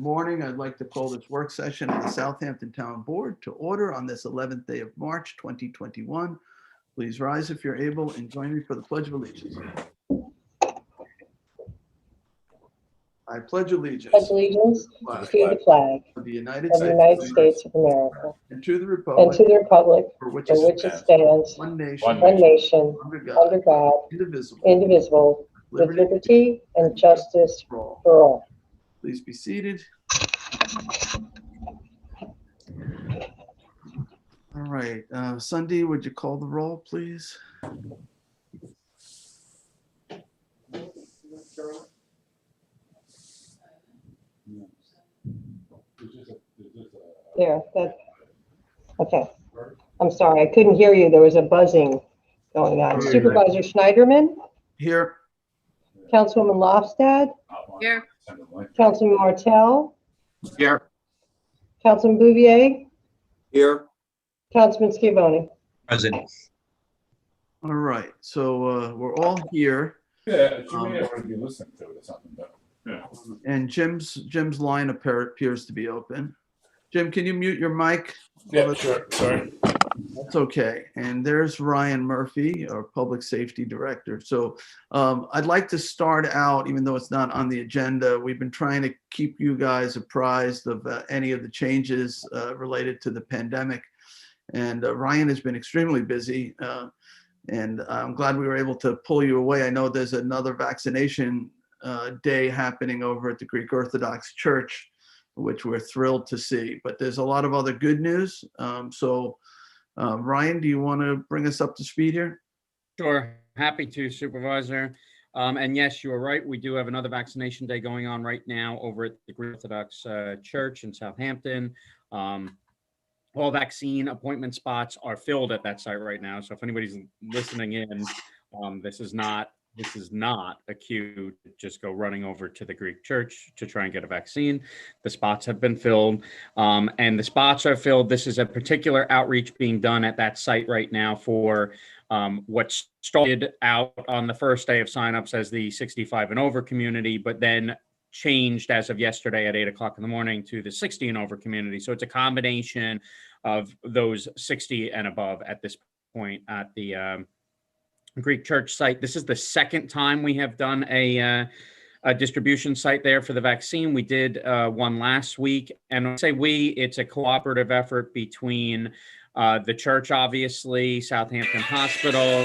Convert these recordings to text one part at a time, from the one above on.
Morning. I'd like to call this work session of the Southampton Town Board to order on this 11th day of March, 2021. Please rise if you're able and join me for the Pledge of Allegiance. I pledge allegiance Pledge allegiance to the flag of the United of the United States of America and to the and to the republic for which for which it stands, one one nation, nation, under God, under God, indivisible, indivisible, with liberty and justice for all. for all. Please be seated. All right, Sunday, would you call the roll, please? Okay. I'm sorry, I couldn't hear you. There was a buzzing going on. Yeah. Supervisor Schneiderman, Here. Councilwoman Lofstad, Here. Councilman Martell, Here. Councilman Bouvier, Here. Councilman Schiavone. Present. All right, so we're all here, Yeah, she may have already been listening to it or something, but yeah. and Jim's line appears to be open. Jim, can you mute your mic? Yeah, sure. Sorry. That's okay. And there's Ryan Murphy, our Public Safety Director. So I'd like to start out, even though it's not on the agenda, we've been trying to keep you guys apprised of any of the changes related to the pandemic. And Ryan has been extremely busy. And I'm glad we were able to pull you away. I know there's another vaccination day happening over at the Greek Orthodox Church, which we're thrilled to see. But there's a lot of other good news. Ryan, do you want to bring us up to speed here? Sure, happy to, Supervisor. And yes, you are right. We do have another vaccination day going on right now over at the Greek Orthodox Church in Southampton. All vaccine appointment spots are filled at that site right now. So if anybody's listening in, this is not a cue to just go running over to the Greek church to try and get a vaccine. The spots have been filled, and the spots are filled. This is a particular outreach being done at that site right now for what started out on the first day of signups as the 65 and over community, but then changed as of yesterday at 8 o'clock in the morning to the 60 and over community. So it's a combination of those 60 and above at this point at the Greek church site. This is the second time we have done a distribution site there for the vaccine. We did one last week, and when I say we, it's a cooperative effort between the church, obviously, Southampton Hospital,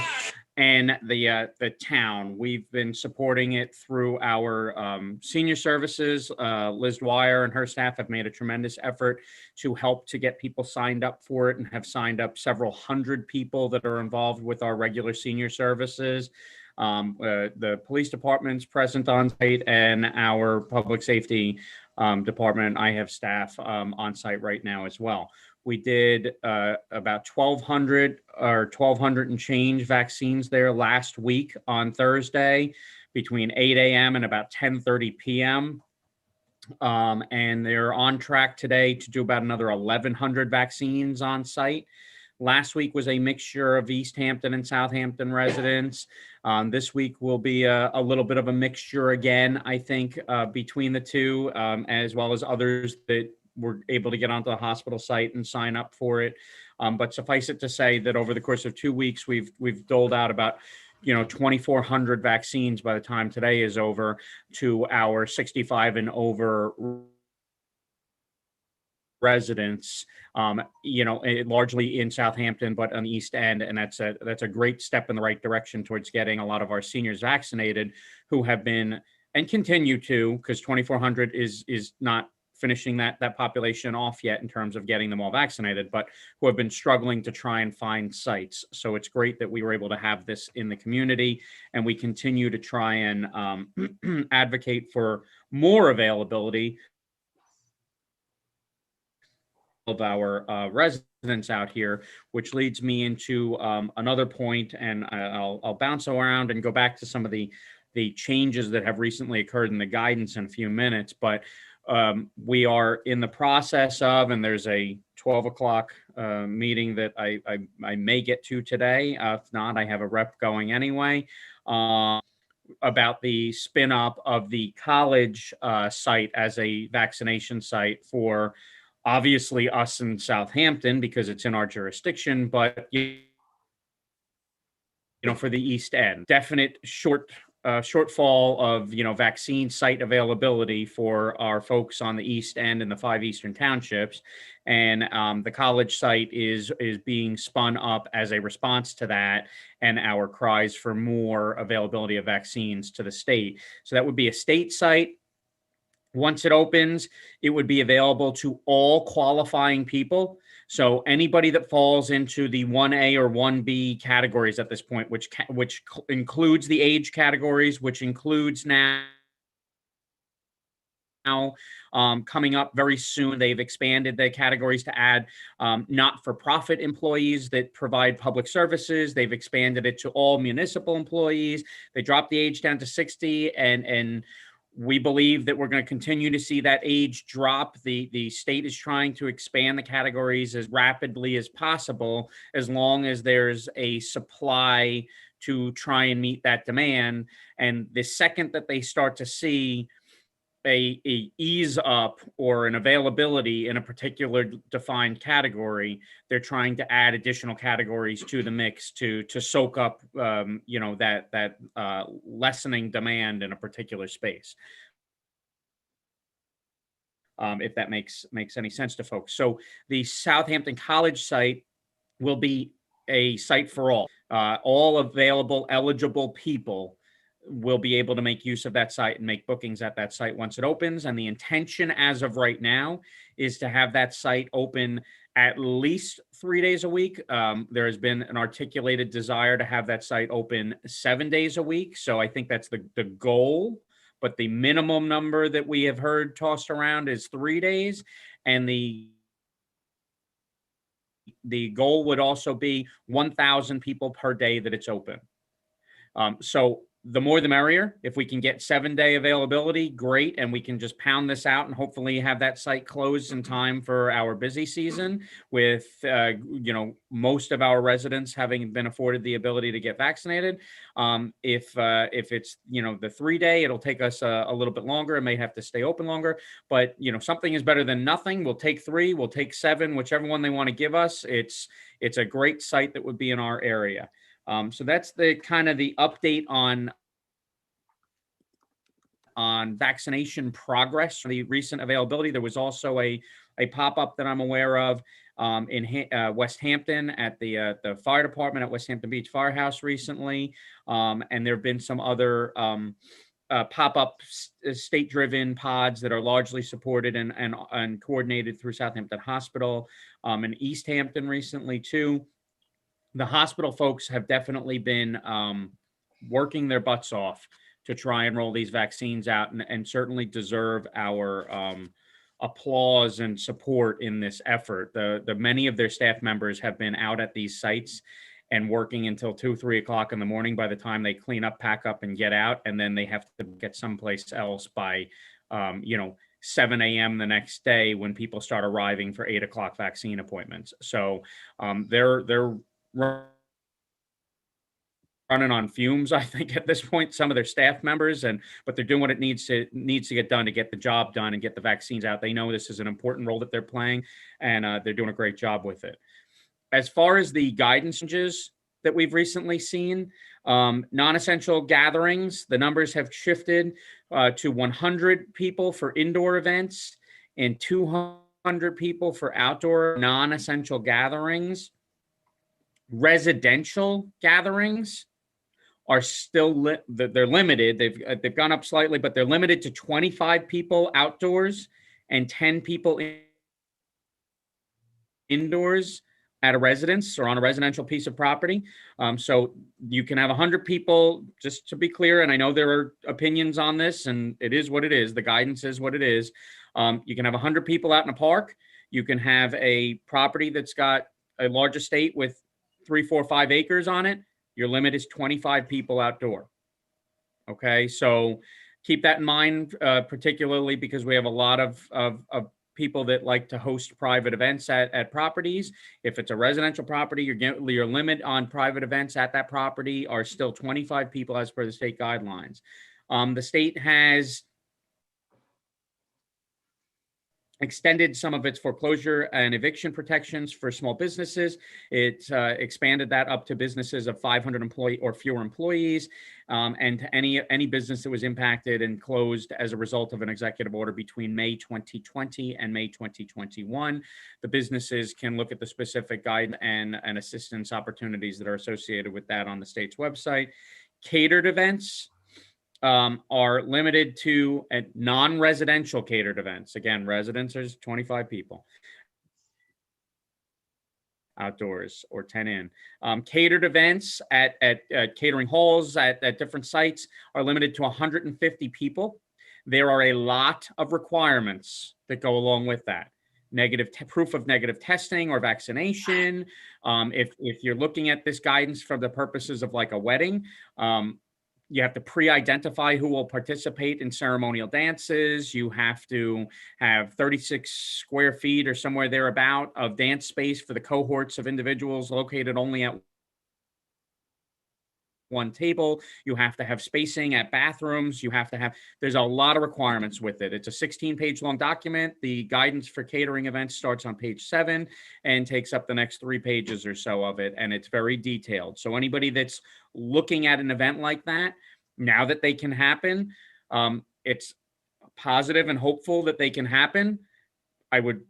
and the town. We've been supporting it through our senior services. Liz Dwyer and her staff have made a tremendous effort to help to get people signed up for it, and have signed up several hundred people that are involved with our regular senior services. The police department's present on site, and our public safety department. I have staff on site right now as well. We did about 1,200 or 1,200 and change vaccines there last week on Thursday between 8 a.m. and about 10:30 p.m. And they're on track today to do about another 1,100 vaccines on site. Last week was a mixture of East Hampton and Southampton residents. This week will be a little bit of a mixture again, I think, between the two, as well as others that were able to get onto the hospital site and sign up for it. But suffice it to say that over the course of 2 weeks, we've doled out about 2,400 vaccines by the time today is over to our 65 and over residents, largely in Southampton, but on the East End. And that's a great step in the right direction towards getting a lot of our seniors vaccinated who have been and continue to, because 2,400 is not finishing that population off yet in terms of getting them all vaccinated, but who have been struggling to try and find sites. So it's great that we were able to have this in the community, and we continue to try and advocate for more availability of our residents out here, which leads me into another point, and I'll bounce around and go back to some of the changes that have recently occurred in the guidance in a few minutes, but we are in the process of, and there's a 12 o'clock meeting that I may get to today. If not, I have a rep going anyway. about the spin up of the college site as a vaccination site for obviously us in Southampton because it's in our jurisdiction, but for the East End, definite shortfall of vaccine site availability for our folks on the East End and the 5 eastern townships, and the college site is being spun up as a response to that and our cries for more availability of vaccines to the state. So that would be a state site. Once it opens, it would be available to all qualifying people. So anybody that falls into the 1A or 1B categories at this point, which includes the age categories, which includes now coming up very soon, they've expanded the categories to add not-for-profit employees that provide public services. They've expanded it to all municipal employees. They dropped the age down to 60, and we believe that we're going to continue to see that age drop. The state is trying to expand the categories as rapidly as possible, as long as there's a supply to try and meet that demand. And the second that they start to see a ease up or an availability in a particular defined category, they're trying to add additional categories to the mix to soak up that lessening demand in a particular space. If that makes any sense to folks. So the Southampton College site will be a site for all. All available eligible people will be able to make use of that site and make bookings at that site once it opens. And the intention as of right now is to have that site open at least 3 days a week. There has been an articulated desire to have that site open 7 days a week. So I think that's the goal. But the minimum number that we have heard tossed around is 3 days. And the goal would also be 1,000 people per day that it's open. So the more the merrier. If we can get 7-day availability, great. And we can just pound this out and hopefully have that site closed in time for our busy season with, most of our residents having been afforded the ability to get vaccinated. If it's, the 3-day, it'll take us a little bit longer. It may have to stay open longer, but, something is better than nothing. We'll take 3, we'll take 7, whichever one they want to give us. It's a great site that would be in our area. So that's the kind of the update on vaccination progress, the recent availability. There was also a pop-up that I'm aware of in West Hampton at the fire department at West Hampton Beach Firehouse recently. And there have been some other pop-up state-driven pods that are largely supported and coordinated through Southampton Hospital and East Hampton recently too. The hospital folks have definitely been working their butts off to try and roll these vaccines out, and certainly deserve our applause and support in this effort. The many of their staff members have been out at these sites and working until 2-3 o'clock in the morning by the time they clean up, pack up, and get out, and then they have to get someplace else by 7 a.m. the next day when people start arriving for 8 o'clock vaccine appointments. So they're running on fumes, I think, at this point, some of their staff members, but they're doing what it needs to get done to get the job done and get the vaccines out. They know this is an important role that they're playing, and they're doing a great job with it. As far as the guidance changes that we've recently seen, non-essential gatherings, the numbers have shifted to 100 people for indoor events and 200 people for outdoor non-essential gatherings. Residential gatherings are still they're limited. They've gone up slightly, but they're limited to 25 people outdoors and 10 people indoors at a residence or on a residential piece of property. So you can have 100 people, just to be clear, and I know there are opinions on this, and it is what it is. The guidance is what it is. You can have 100 people out in a park. You can have a property that's got a large estate with 3, 4, 5 acres on it. Your limit is 25 people outdoor. Okay, so keep that in mind, particularly because we have a lot of people that like to host private events at properties. If it's a residential property, your limit on private events at that property are still 25 people as per the state guidelines. The state has extended some of its foreclosure and eviction protections for small businesses. It expanded that up to businesses of 500 employee or fewer employees, and to any business that was impacted and closed as a result of an executive order between May 2020 and May 2021. The businesses can look at the specific guide and assistance opportunities that are associated with that on the state's website. Catered events are limited to non-residential catered events. Again, residents is 25 people. Outdoors or 10 in. Catered events at catering halls at different sites are limited to 150 people. There are a lot of requirements that go along with that. Proof of negative testing or vaccination. If you're looking at this guidance for the purposes of like a wedding, you have to pre-identify who will participate in ceremonial dances. You have to have 36 square feet or somewhere thereabout of dance space for the cohorts of individuals located only at one table. You have to have spacing at bathrooms. There's a lot of requirements with it. It's a 16-page long document. The guidance for catering events starts on page 7 and takes up the next 3 pages or so of it. And it's very detailed. So anybody that's looking at an event like that, now that they can happen, it's positive and hopeful that they can happen. I would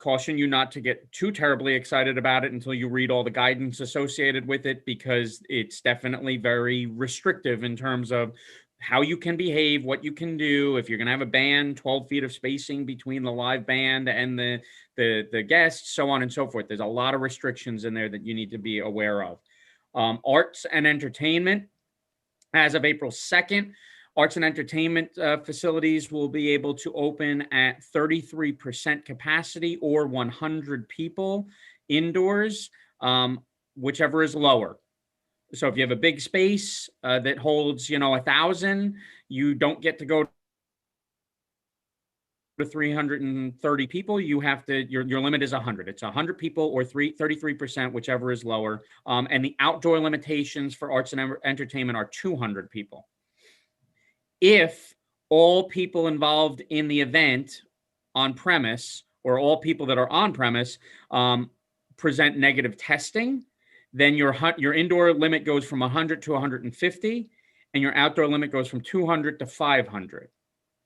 caution you not to get too terribly excited about it until you read all the guidance associated with it, because it's definitely very restrictive in terms of how you can behave, what you can do. If you're going to have a band, 12 feet of spacing between the live band and the guests, so on and so forth. There's a lot of restrictions in there that you need to be aware of. Arts and entertainment. As of April 2nd, arts and entertainment facilities will be able to open at 33% capacity or 100 people indoors, whichever is lower. So if you have a big space that holds, 1,000, you don't get to go to 330 people. You have to, your limit is 100. It's 100 people or 33%, whichever is lower. And the outdoor limitations for arts and entertainment are 200 people. If all people involved in the event on premise, or all people that are on premise, present negative testing, then your indoor limit goes from 100 to 150, and your outdoor limit goes from 200 to 500.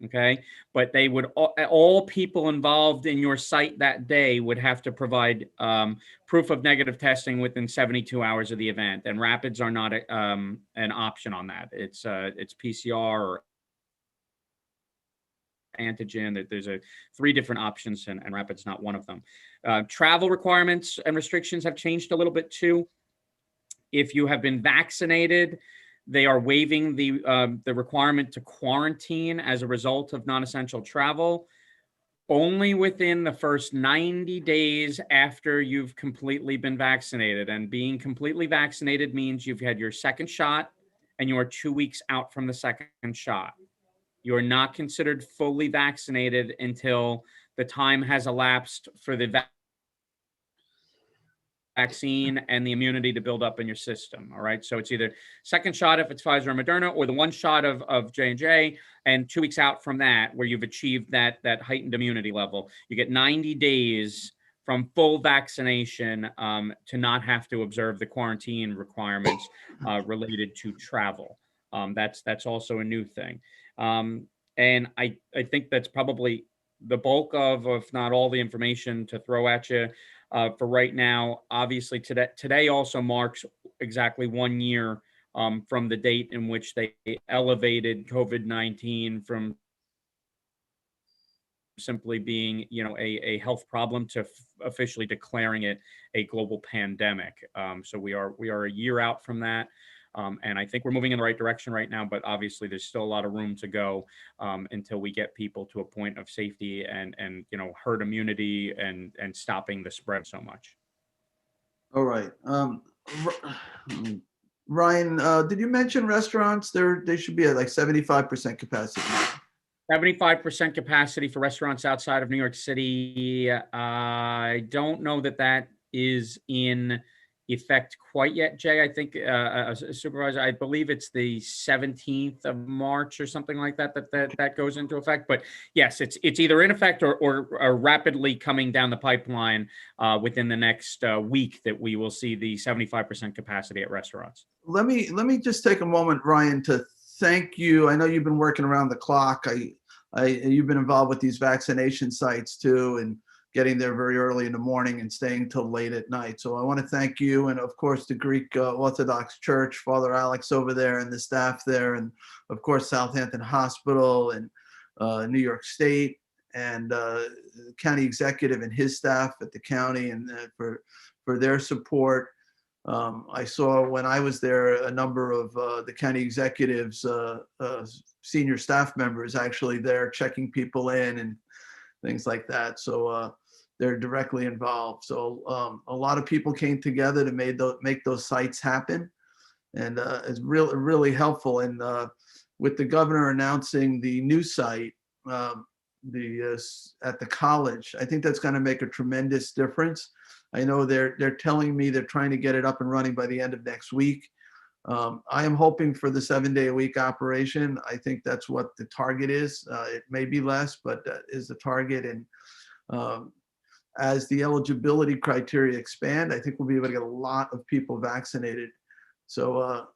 Okay, but they would all people involved in your site that day would have to provide proof of negative testing within 72 hours of the event, and rapids are not an option on that. It's PCR or antigen. There's 3 different options, and rapid's not one of them. Travel requirements and restrictions have changed a little bit too. If you have been vaccinated, they are waiving the requirement to quarantine as a result of non-essential travel only within the first 90 days after you've completely been vaccinated. And being completely vaccinated means you've had your second shot and you are 2 weeks out from the second shot. You are not considered fully vaccinated until the time has elapsed for the vaccine and the immunity to build up in your system. All right. So it's either second shot if it's Pfizer or Moderna, or the 1 shot of J&J, and 2 weeks out from that, where you've achieved that heightened immunity level. You get 90 days from full vaccination to not have to observe the quarantine requirements related to travel. That's also a new thing. And I think that's probably the bulk of, if not all, the information to throw at you. For right now. Obviously, today also marks exactly 1 year from the date in which they elevated COVID-19 from simply being, a health problem to officially declaring it a global pandemic. So we are a year out from that. And I think we're moving in the right direction right now, but obviously there's still a lot of room to go until we get people to a point of safety and herd immunity and stopping the spread so much. All right. Ryan, did you mention restaurants? They should be at like 75% capacity. 75% capacity for restaurants outside of New York City. I don't know that that is in effect quite yet, Jay. I think Supervisor, I believe it's the 17th of March or something like that that goes into effect. But yes, it's either in effect or rapidly coming down the pipeline within the next week that we will see the 75% capacity at restaurants. Let me just take a moment, Ryan, to thank you. I know you've been working around the clock. You've been involved with these vaccination sites too, and getting there very early in the morning and staying till late at night. So I want to thank you, and of course the Greek Orthodox Church, Father Alex over there, and the staff there, and of course Southampton Hospital and New York State, and county executive and his staff at the county, and for their support. I saw when I was there a number of the county executives, senior staff members actually there checking people in and things like that. So they're directly involved. So a lot of people came together to make those sites happen, and it's really helpful. And with the governor announcing the new site, at the college, I think that's going to make a tremendous difference. I know they're telling me they're trying to get it up and running by the end of next week. I am hoping for the 7-day-a-week operation. I think that's what the target is. It may be less, but that is the target. And as the eligibility criteria expand, I think we'll be able to get a lot of people vaccinated. So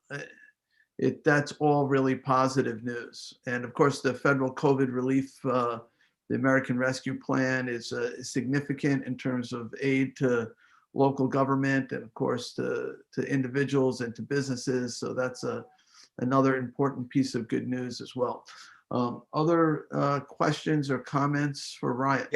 that's all really positive news. And of course, the federal COVID relief, the American Rescue Plan is significant in terms of aid to local government and of course to individuals and to businesses. So that's another important piece of good news as well. Other questions or comments for Ryan?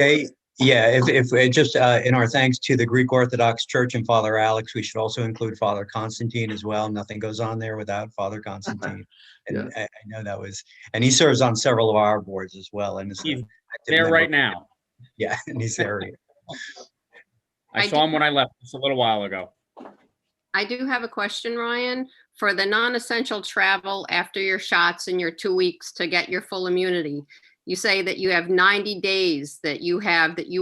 Yeah, if just in our thanks to the Greek Orthodox Church and Father Alex, we should also include Father Constantine as well. Nothing goes on there without Father Constantine. And Yeah. I know that was, and he serves on several of our boards as well. And He's there right now. Yeah, and he's there. I saw him when I left just a little while ago. I do have a question, Ryan. For the non-essential travel after your shots and your 2 weeks to get your full immunity, you say that you have 90 days that you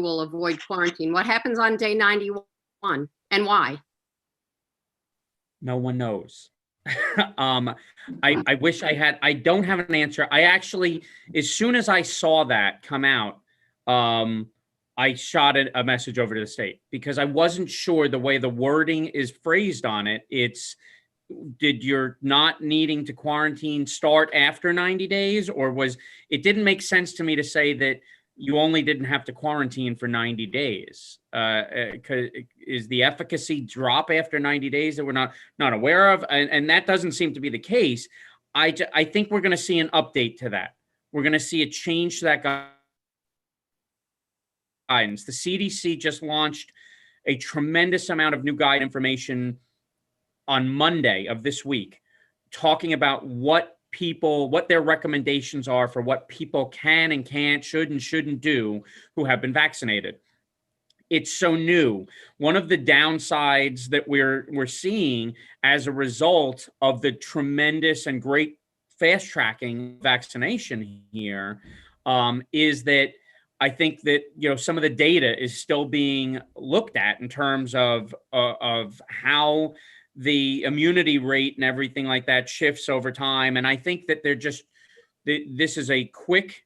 will avoid quarantine. What happens on day 91 and why? No one knows. I wish I don't have an answer. I actually, as soon as I saw that come out, I shot a message over to the state because I wasn't sure the way the wording is phrased on it. Did your not needing to quarantine start after 90 days, or it didn't make sense to me to say that you only didn't have to quarantine for 90 days. Is the efficacy drop after 90 days that we're not aware of? And that doesn't seem to be the case. I think we're going to see an update to that. We're going to see a change to that guidance. The CDC just launched a tremendous amount of new guide information on Monday of this week, talking about what their recommendations are for what people can and can't, should and shouldn't do who have been vaccinated. It's so new. One of the downsides that we're seeing as a result of the tremendous and great fast tracking vaccination here is that I think that some of the data is still being looked at in terms of how the immunity rate and everything like that shifts over time. And I think that this is a quick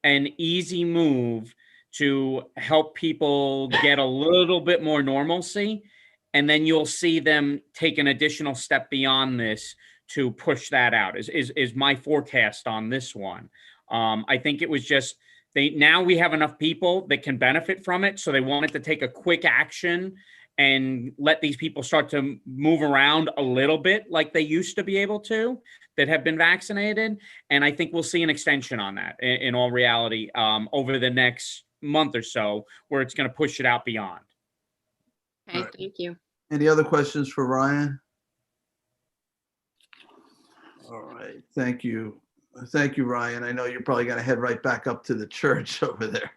and easy move to help people get a little bit more normalcy. And then you'll see them take an additional step beyond this to push that out is my forecast on this one. I think it was just, now we have enough people that can benefit from it. So they wanted to take a quick action and let these people start to move around a little bit like they used to be able to that have been vaccinated. And I think we'll see an extension on that in all reality over the next month or so, where it's going to push it out beyond. Okay, Right. Thank you. Any other questions for Ryan? All right, thank you. Thank you, Ryan. I know you're probably going to head right back up to the church over there.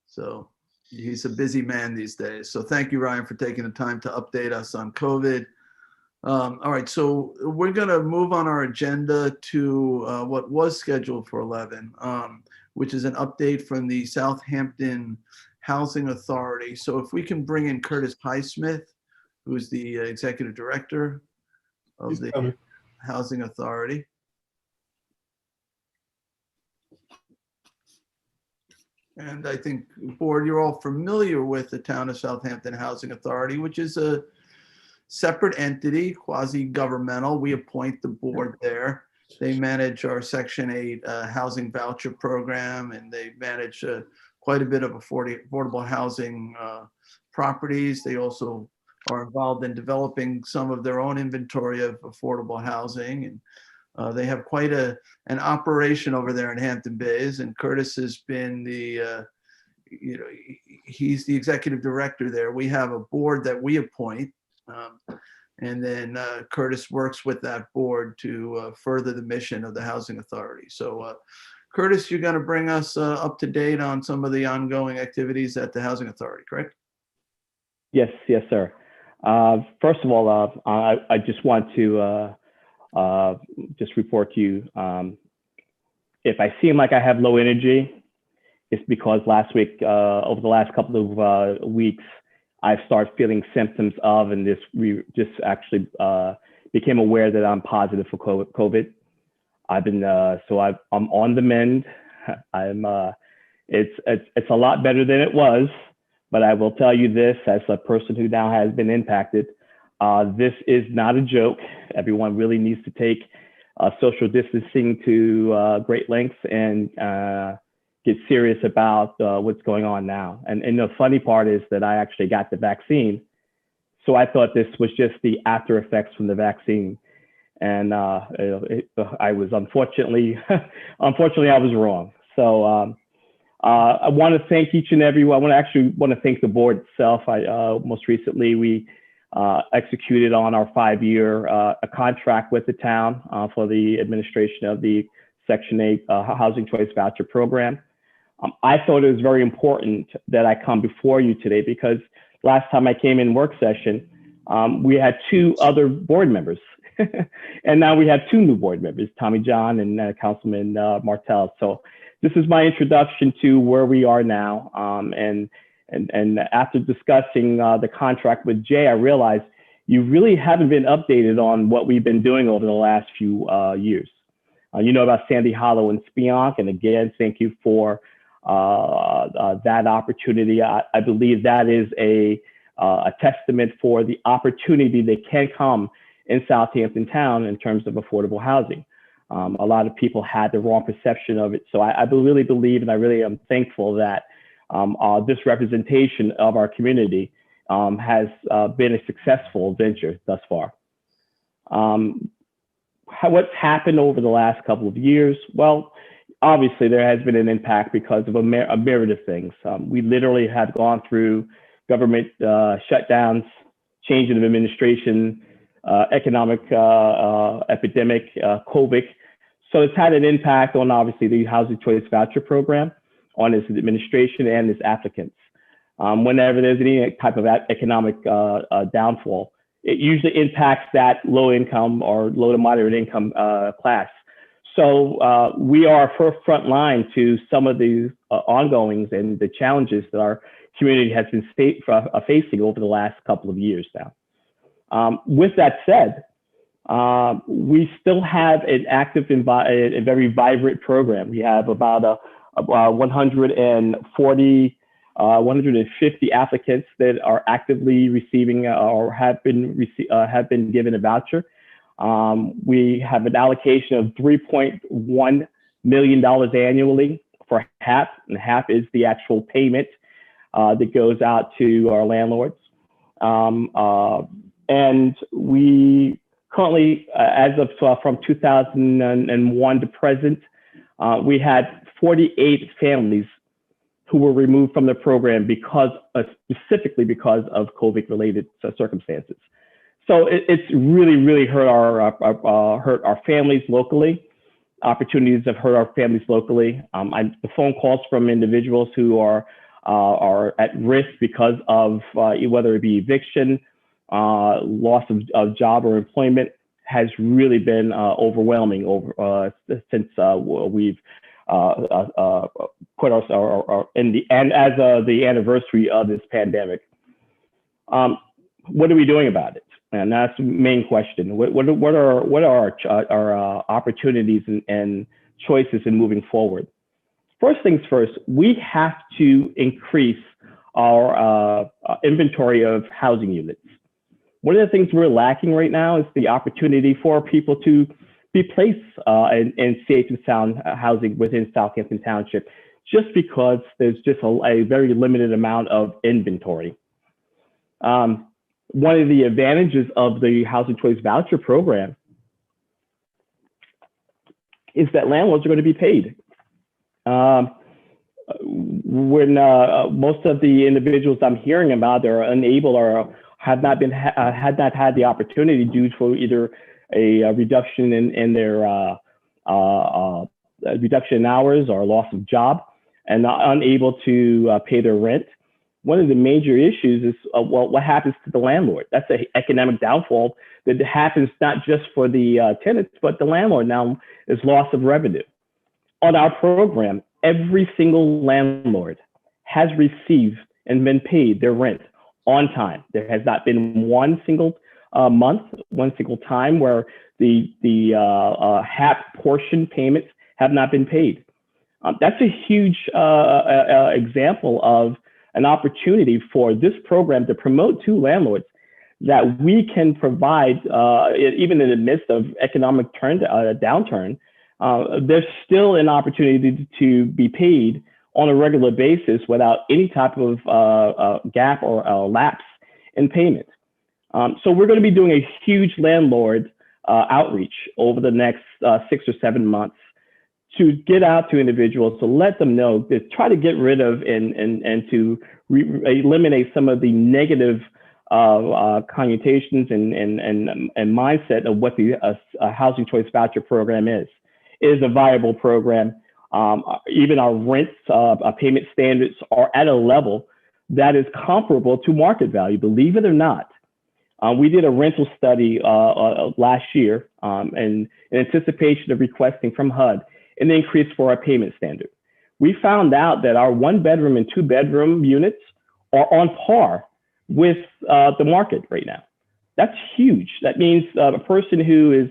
So he's a busy man these days. So thank you, Ryan, for taking the time to update us on COVID. All right, so we're going to move on our agenda to what was scheduled for 11, which is an update from the Southampton Housing Authority. So if we can bring in Curtis Highsmith, who's the executive director of the Housing Authority. And I think, board, you're all familiar with the Town of Southampton Housing Authority, which is a separate entity, quasi-governmental. We appoint the board there. They manage our Section 8 housing voucher program, and they manage quite a bit of affordable housing properties. They also are involved in developing some of their own inventory of affordable housing. And they have quite an operation over there in Hampton Bays. And Curtis has been he's the executive director there. We have a board that we appoint. And then Curtis works with that board to further the mission of the Housing Authority. So Curtis, you're going to bring us up to date on some of the ongoing activities at the Housing Authority, correct? Yes, sir. First of all, I just want to just report to you, if I seem like I have low energy, it's because last week, over the last couple of weeks, I've started feeling symptoms of, and just actually became aware that I'm positive for COVID. I've been, I'm on the mend. It's a lot better than it was, but I will tell you this, as a person who now has been impacted, this is not a joke. Everyone really needs to take social distancing to great lengths and get serious about what's going on now. And the funny part is that I actually got the vaccine. So I thought this was just the after effects from the vaccine. And I was unfortunately I was wrong. So I want to thank each and every one. I want to thank the board itself. Most recently, we executed on our 5-year a contract with the town for the administration of the Section 8 Housing Choice Voucher Program. I thought it was very important that I come before you today because last time I came in work session, we had 2 other board members. And now we have 2 new board members, Tommy John and Councilman Martell. So this is my introduction to where we are now. And after discussing the contract with Jay, I realized you really haven't been updated on what we've been doing over the last few years. You know about Sandy Hollow and Spionk, and again, thank you for that opportunity. I believe that is a testament for the opportunity that can come in Southampton town in terms of affordable housing. A lot of people had the wrong perception of it. So I really believe, and I really am thankful that this representation of our community has been a successful venture thus far. What's happened over the last couple of years? Well, obviously there has been an impact because of a myriad of things. We literally have gone through government shutdowns, change of administration, economic epidemic, COVID. So it's had an impact on obviously the Housing Choice Voucher Program, on its administration and its applicants. Whenever there's any type of economic downfall, it usually impacts that low income or low to moderate income class. So we are front line to some of the ongoings and the challenges that our community has been facing over the last couple of years now. With that said, we still have an active and a very vibrant program. We have about 150 applicants that are actively receiving or have been given a voucher. We have an allocation of $3.1 million annually for HAP, and HAP is the actual payment that goes out to our landlords. And we currently, as of from 2001 to present, we had 48 families who were removed from the program specifically because of COVID-related circumstances. So it's really hurt our families locally. Opportunities have hurt our families locally. The phone calls from individuals who are at risk because of whether it be eviction, loss of job or employment has really been overwhelming since we've put our in the and as the anniversary of this pandemic. What are we doing about it? And that's the main question. What are our opportunities and choices in moving forward? First things first, we have to increase our inventory of housing units. One of the things we're lacking right now is the opportunity for people to be placed in safe and sound housing within Southampton Township, just because there's just a very limited amount of inventory. One of the advantages of the Housing Choice Voucher Program is that landlords are going to be paid. When most of the individuals I'm hearing about, they're unable or had not had the opportunity due to either a reduction in their reduction in hours or loss of job, and unable to pay their rent. One of the major issues is, well, what happens to the landlord? That's an economic downfall that happens not just for the tenants, but the landlord now is loss of revenue. On our program, every single landlord has received and been paid their rent on time. There has not been one single month, one single time where the HAP portion payments have not been paid. That's a huge example of an opportunity for this program to promote to landlords that we can provide, even in the midst of economic downturn, there's still an opportunity to be paid on a regular basis without any type of gap or lapse in payment. So we're going to be doing a huge landlord outreach over the next 6 or 7 months to get out to individuals, to let them know, to try to get rid of and to eliminate some of the negative connotations and mindset of what the Housing Choice Voucher Program is. It is a viable program. Even our rent payment standards are at a level that is comparable to market value, believe it or not. We did a rental study last year in anticipation of requesting from HUD an increase for our payment standard. We found out that our 1-bedroom and 2-bedroom units are on par with the market right now. That's huge. That means a person who is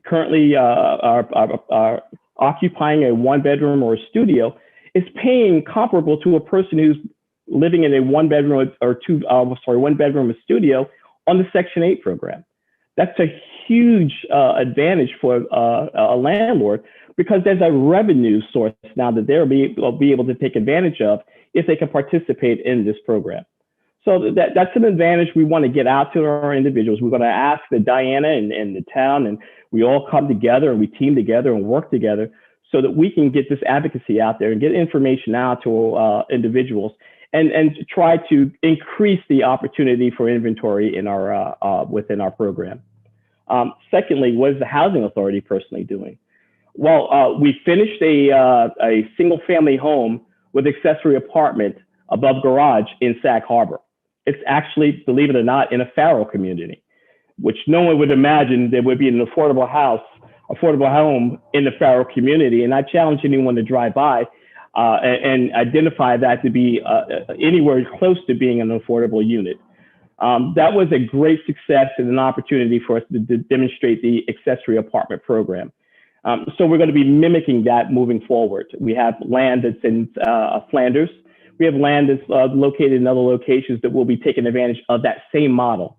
currently occupying a 1-bedroom or a studio is paying comparable to a person who's living in a 1-bedroom or 1-bedroom or studio on the Section 8 program. That's a huge advantage for a landlord, because there's a revenue source now that they'll be able to take advantage of if they can participate in this program. So that's an advantage we want to get out to our individuals. We're going to ask that Diana and the town, and we all come together and we team together and work together so that we can get this advocacy out there and get information out to individuals and try to increase the opportunity for inventory in our within our program. Secondly, what is the Housing Authority personally doing? Well, we finished a single family home with accessory apartment above garage in Sag Harbor. It's actually, believe it or not, in a Faro community, which no one would imagine there would be an affordable home in the Faro community. And I challenge anyone to drive by and identify that to be anywhere close to being an affordable unit. That was a great success and an opportunity for us to demonstrate the accessory apartment program. So we're going to be mimicking that moving forward. We have land that's in Flanders. We have land that's located in other locations that will be taking advantage of that same model.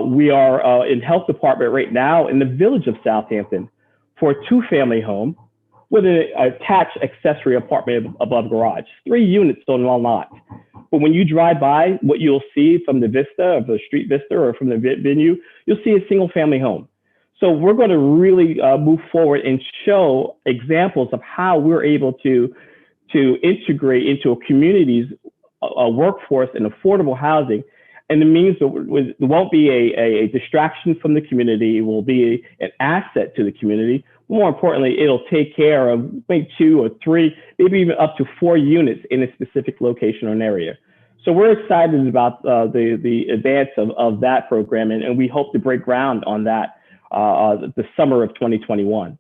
We are in health department right now in the village of Southampton for a 2-family home with an attached accessory apartment above garage, 3 units on one lot. But when you drive by, what you'll see from the vista, of the street vista, or from the venue, you'll see a single family home. So we're going to really move forward and show examples of how we're able to integrate into a community's workforce and affordable housing. And it means that it won't be a distraction from the community. It will be an asset to the community. More importantly, it'll take care of maybe 2 or 3, maybe even up to 4 units in a specific location or an area. So we're excited about the advance of that program, and we hope to break ground on that the summer of 2021.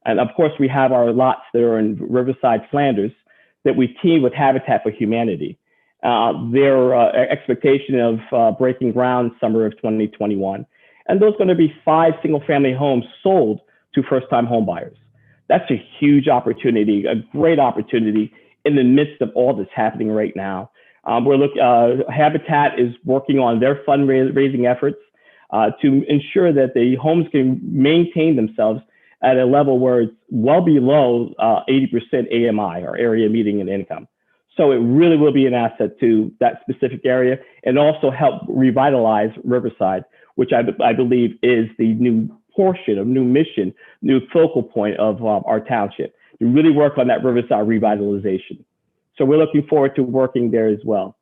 And of course, we have our lots that are in Riverside, Flanders, that we teamed with Habitat for Humanity. Their expectation of breaking ground summer of 2021. And those are going to be 5 single-family homes sold to first-time home buyers. That's a huge opportunity, a great opportunity in the midst of all that's happening right now. Habitat is working on their fundraising efforts to ensure that the homes can maintain themselves at a level where it's well below 80% AMI, or area median income. So it really will be an asset to that specific area, and also help revitalize Riverside, which I believe is the new portion of new mission, new focal point of our township, to really work on that Riverside revitalization. So we're looking forward to working there as well.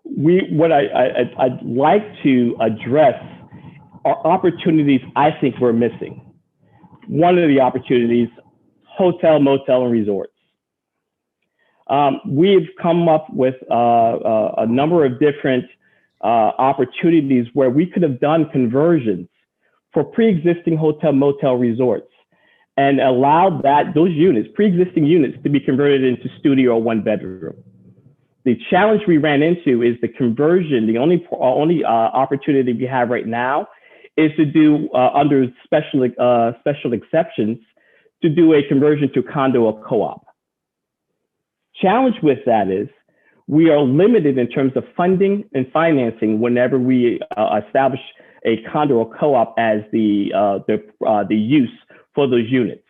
What I'd like to address are opportunities I think we're missing. One of the opportunities, hotel, motel, and resorts. We've come up with a number of different opportunities where we could have done conversions for pre-existing hotel, motel, resorts, and allowed those units, pre-existing units, to be converted into studio or 1-bedroom. The challenge we ran into is the conversion. The only opportunity we have right now is to do under special exceptions, to do a conversion to condo or co-op. Challenge with that is we are limited in terms of funding and financing whenever we establish a condo or co-op as the use for those units.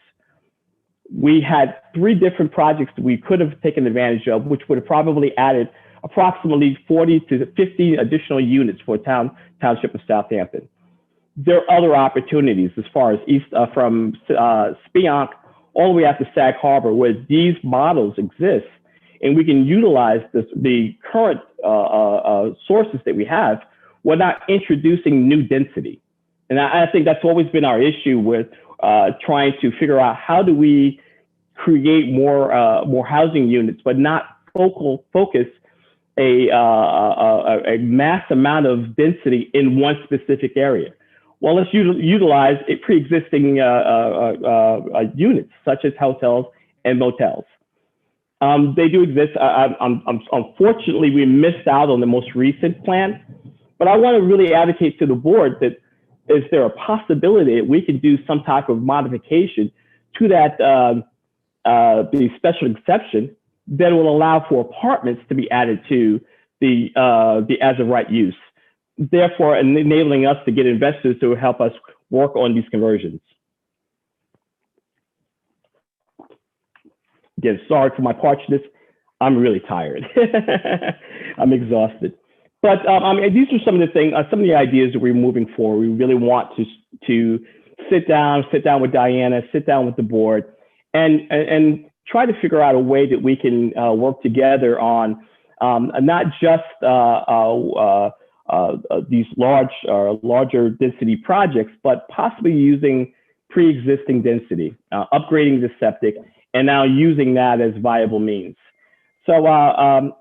We had 3 different projects that we could have taken advantage of, which would have probably added approximately 40 to 50 additional units for township of Southampton. There are other opportunities as far as from Spionk all the way out to Sag Harbor, where these models exist, and we can utilize the current sources that we have without introducing new density. And I think that's always been our issue with trying to figure out how do we create more housing units, but not focus a mass amount of density in one specific area. Well, let's utilize pre-existing units, such as hotels and motels. They do exist. Unfortunately, we missed out on the most recent plan, but I want to really advocate to the board that is there a possibility that we can do some type of modification to that the special exception that will allow for apartments to be added to the as of right use, therefore enabling us to get investors to help us work on these conversions. Again, sorry for my parchness. I'm really tired. I'm exhausted. But I mean, these are some of the things, some of the ideas that we're moving forward. We really want to sit down with Diana, sit down with the board, and try to figure out a way that we can work together on not just these larger density projects, but possibly using pre-existing density, upgrading the septic, and now using that as viable means. So I'd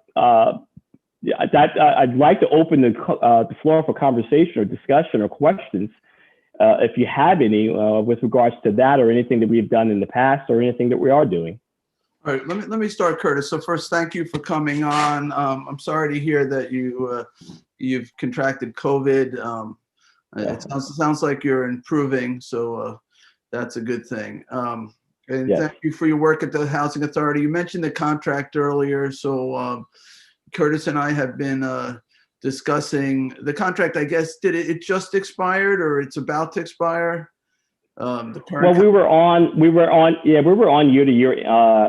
like to open the floor for conversation or discussion or questions, if you have any, with regards to that or anything that we've done in the past or anything that we are doing. All right, let me start, Curtis. So first, thank you for coming on. I'm sorry to hear that you've contracted COVID. It sounds like you're improving, so that's a good thing. And yes, thank you for your work at the Housing Authority. You mentioned the contract earlier, so Curtis and I have been discussing the contract. I guess it just expired, or it's about to expire? Well, we were on year-to-year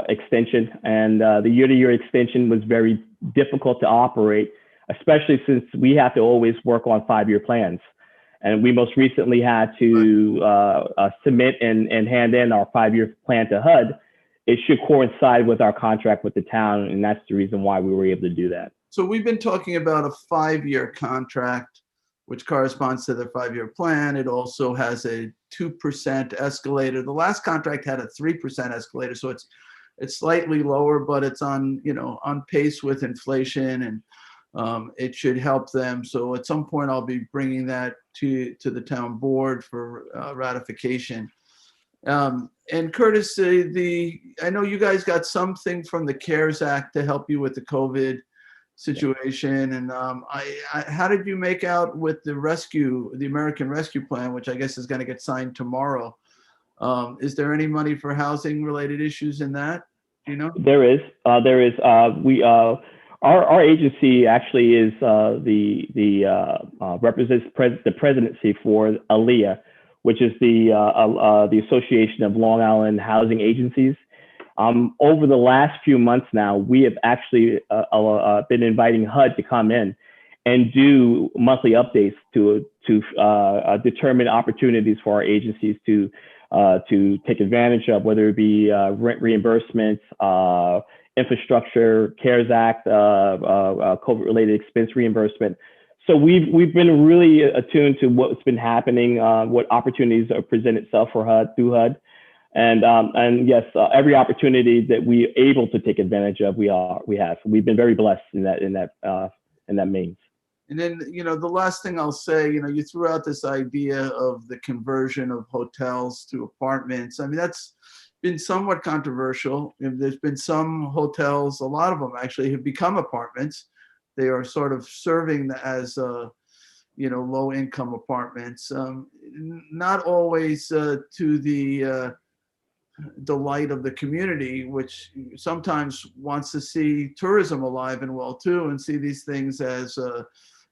extension, and the year-to-year extension was very difficult to operate, especially since we have to always work on 5-year plans. And we most recently had to submit and hand in our 5-year plan to HUD. It should coincide with our contract with the town, and that's the reason why we were able to do that. So we've been talking about a 5-year contract, which corresponds to the 5-year plan. It also has a 2% escalator. The last contract had a 3% escalator, so it's slightly lower, but it's on, on pace with inflation, and it should help them. So at some point, I'll be bringing that to the town board for ratification. And Curtis, I know you guys got something from the CARES Act to help you with the COVID situation. And how did you make out with the American Rescue Plan, which I guess is going to get signed tomorrow? Is there any money for housing related issues in that? Do you know? There is. Our agency actually is represents the presidency for ALEA, which is the Association of Long Island Housing Agencies. Over the last few months now, we have actually been inviting HUD to come in and do monthly updates to determine opportunities for our agencies to take advantage of, whether it be rent reimbursements, infrastructure, CARES Act, COVID-related expense reimbursement. So we've been really attuned to what's been happening, what opportunities are present itself for HUD through HUD. And yes, every opportunity that we're able to take advantage of, we have. We've been very blessed in that means. And then, the last thing I'll say, you threw out this idea of the conversion of hotels to apartments. I mean, that's been somewhat controversial. There's been some hotels, a lot of them actually, have become apartments. They are sort of serving as, low-income apartments. Not always to the delight of the community, which sometimes wants to see tourism alive and well too, and see these things as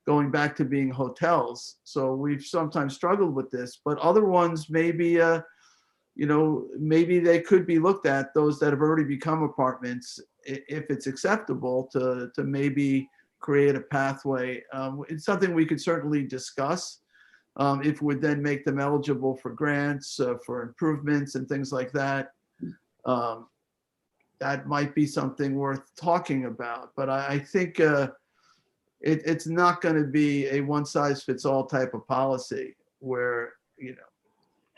going back to being hotels. So we've sometimes struggled with this, but other ones maybe, maybe they could be looked at, those that have already become apartments, if it's acceptable to maybe create a pathway. It's something we could certainly discuss. If we then make them eligible for grants, for improvements and things like that, that might be something worth talking about. But I think it's not going to be a one-size-fits-all type of policy where,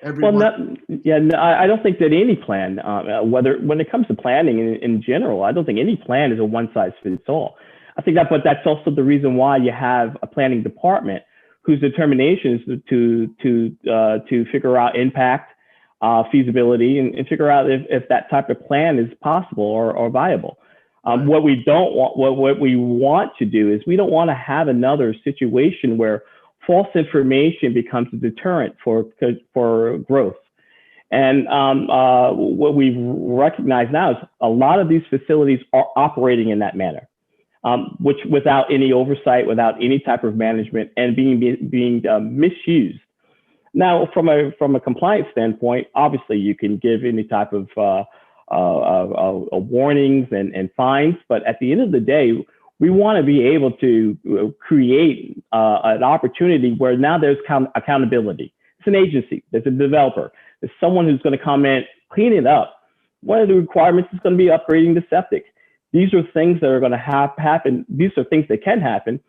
everyone. I don't think that any plan, when it comes to planning in general, I don't think any plan is a one-size-fits-all. I think but that's also the reason why you have a planning department whose determination is to figure out impact, feasibility, and figure out if that type of plan is possible or viable. What we don't want, what we want to do is we don't want to have another situation where false information becomes a deterrent for growth. And what we recognize now is a lot of these facilities are operating in that manner. Which without any oversight, without any type of management, and being misused. Now, from a compliance standpoint, obviously you can give any type of warnings and fines, but at the end of the day, we want to be able to create an opportunity where now there's accountability. It's an agency, there's a developer, there's someone who's going to come in, clean it up. One of the requirements is going to be upgrading the septic. These are things that are going to happen. These are things that can happen.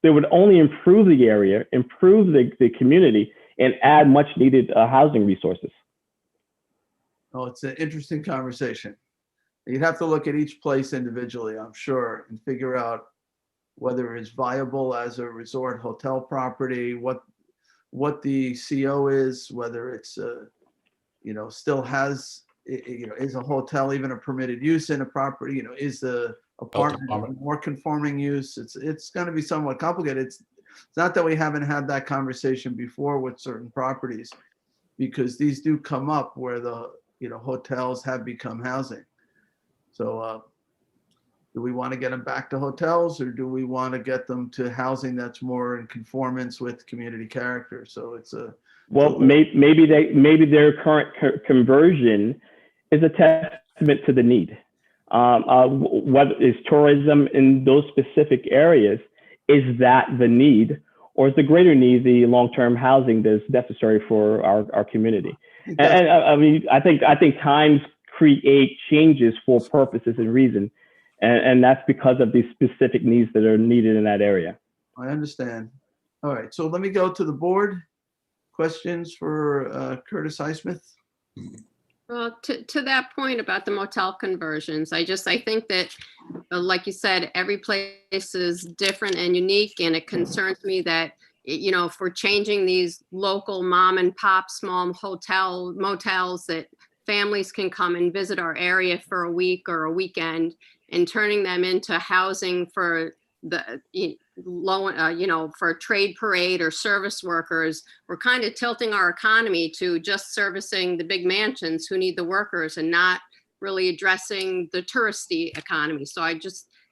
They would only improve the area, improve the community, and add much needed housing resources. Oh, it's an interesting conversation. You'd have to look at each place individually, I'm sure, and figure out whether it's viable as a resort hotel property, what the CO is, whether it's, still has, is a hotel even a permitted use in a property? Is the apartment more conforming use? It's going to be somewhat complicated. It's not that we haven't had that conversation before with certain properties, because these do come up where the hotels have become housing. So do we want to get them back to hotels, or do we want to get them to housing that's more in conformance with community character? So it's maybe their current conversion is a testament to the need. What is tourism in those specific areas? Is that the need, or is the greater need the long-term housing that's necessary for our community? And I think times create changes for purposes and reason, and that's because of the specific needs that are needed in that area. I understand. All right, so let me go to the board. Questions for Curtis Highsmith? Well, to that point about the motel conversions, I think that, like you said, every place is different and unique, and it concerns me that, if we're changing these local mom and pop small motels that families can come and visit our area for a week or a weekend, and turning them into housing for the low, for a trade parade or service workers, we're kind of tilting our economy to just servicing the big mansions who need the workers and not really addressing the touristy economy. So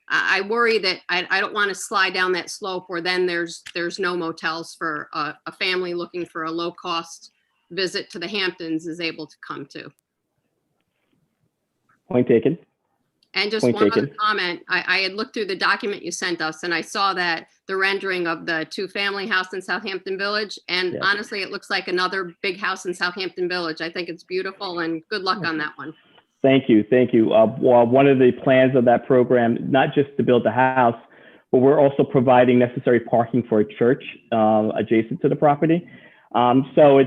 I worry that I don't want to slide down that slope where then there's no motels for a family looking for a low cost visit to the Hamptons is able to come to. Point taken. And just Point one other taken. comment, I had looked through the document you sent us and I saw that the rendering of the 2-family house in Southampton Village. And Yeah. honestly, it looks like another big house in Southampton Village. I think it's beautiful and good luck on that one. Thank you. Thank you. Well, one of the plans of that program, not just to build the house, but we're also providing necessary parking for a church adjacent to the property. So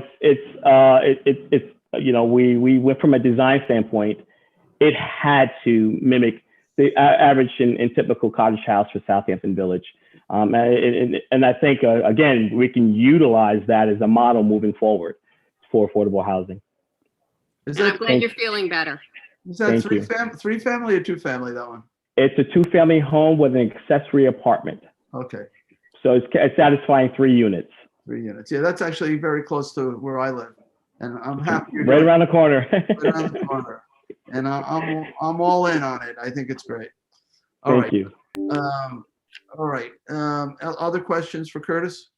we went from a design standpoint. It had to mimic the average and typical cottage house for Southampton Village. And I think, again, we can utilize that as a model moving forward for affordable housing. Is And I'm that, glad you're feeling better. is that Thank three, you. three family or 2-family, that one? It's a 2-family home with an accessory apartment. Okay, So it's satisfying 3 units. 3 units. Yeah, that's actually very close to where I live. And I'm happy you're Right doing around the corner. it right around the corner. And I'm all in on it. I think it's great. All Thank right. you. All right. Other questions for Curtis?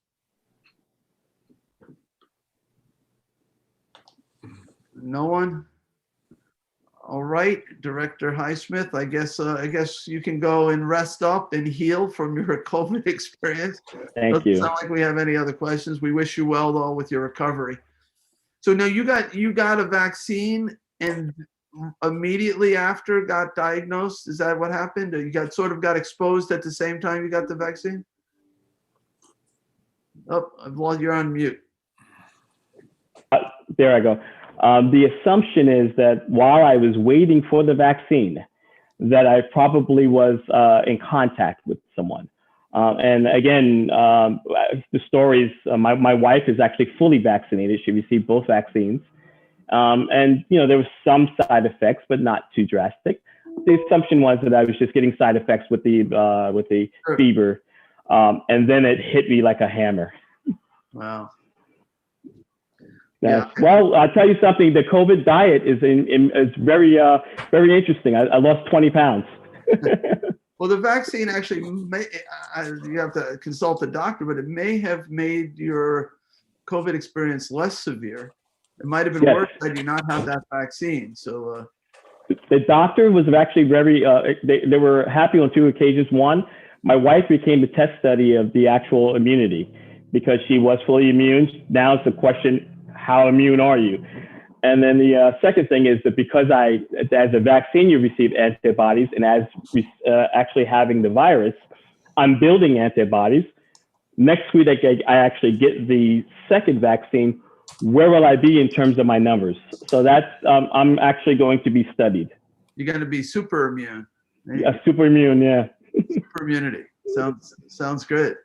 No one? All right, Director Highsmith, I guess you can go and rest up and heal from your COVID experience. Thank Doesn't you. sound like we have any other questions. We wish you well though with your recovery. So now you got a vaccine and immediately after got diagnosed. Is that what happened? Or you got exposed at the same time you got the vaccine? Oh, well, you're on mute. There I go. The assumption is that while I was waiting for the vaccine, that I probably was in contact with someone. And again, the stories, my wife is actually fully vaccinated. She received both vaccines. And, there was some side effects, but not too drastic. The assumption was that I was just getting side effects with the Sure. fever. And then it hit me like a hammer. Wow. Yes. Well, I'll tell you something. The COVID diet is very, very interesting. I lost 20 pounds. Well, the vaccine actually you have to consult the doctor, but it may have made your COVID experience less severe. It might have been Yes. worse had you not had that vaccine. So, The doctor was actually very, they were happy on 2 occasions. One, my wife became the test study of the actual immunity because she was fully immune. Now it's the question, how immune are you? And then the second thing is that because as a vaccine, you receive antibodies, and as actually having the virus, I'm building antibodies. Next week, I actually get the second vaccine. Where will I be in terms of my numbers? So that's, I'm actually going to be studied. you're going to be super immune. Super immune, yeah. Super immunity. Sounds good.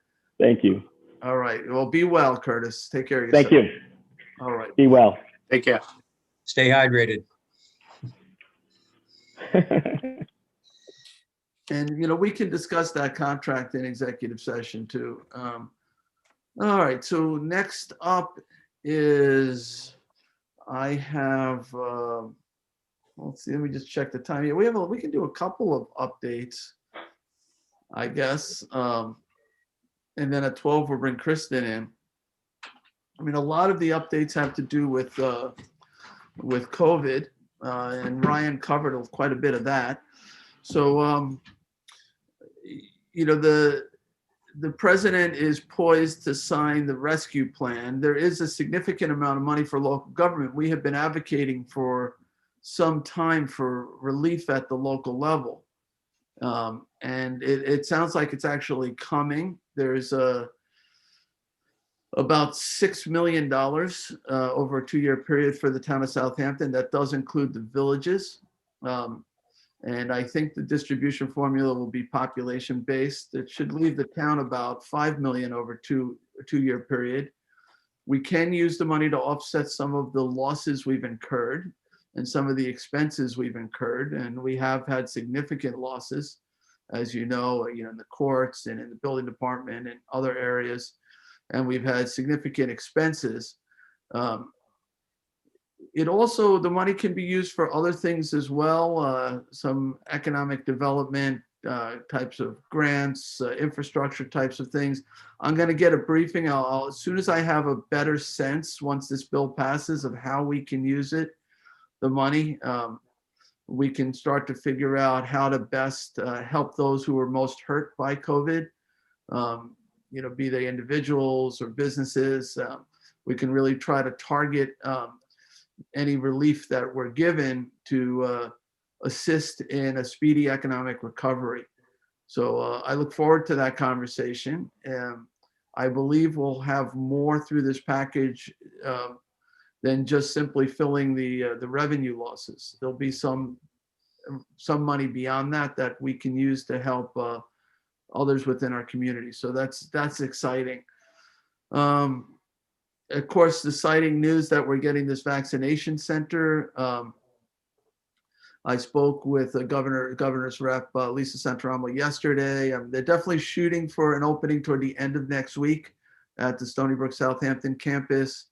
Thank you. All right. Well, be well, Curtis. Take care of yourself. Thank you. All right. Be well. Take care. Stay hydrated. And, we can discuss that contract in executive session too. All right. So next up is I have, let's see, let me just check the time. Yeah, we can do a couple of updates, I guess. And then at 12, we'll bring Kristen in. I mean, a lot of the updates have to do with COVID, and Ryan covered quite a bit of that. So, the president is poised to sign the rescue plan. There is a significant amount of money for local government. We have been advocating for some time for relief at the local level. And it sounds like it's actually coming. There's a about $6 million over a 2-year period for the town of Southampton. That does include the villages. And I think the distribution formula will be population based. It should leave the town about 5 million over a 2-year period. We can use the money to offset some of the losses we've incurred and some of the expenses we've incurred. And we have had significant losses, as you know, in the courts and in the building department and other areas. And we've had significant expenses. It also, the money can be used for other things as well, some economic development types of grants, infrastructure types of things. I'm going to get a briefing. As soon as I have a better sense, once this bill passes, of how we can use it, the money, we can start to figure out how to best help those who are most hurt by COVID, be they individuals or businesses. We can really try to target any relief that we're given to assist in a speedy economic recovery. So I look forward to that conversation. I believe we'll have more through this package than just simply filling the revenue losses. There'll be some money beyond that we can use to help others within our community. So that's exciting. Of course, the exciting news that we're getting this vaccination center. I spoke with the governor's rep, Lisa Santaramo, yesterday. They're definitely shooting for an opening toward the end of next week at the Stony Brook Southampton campus.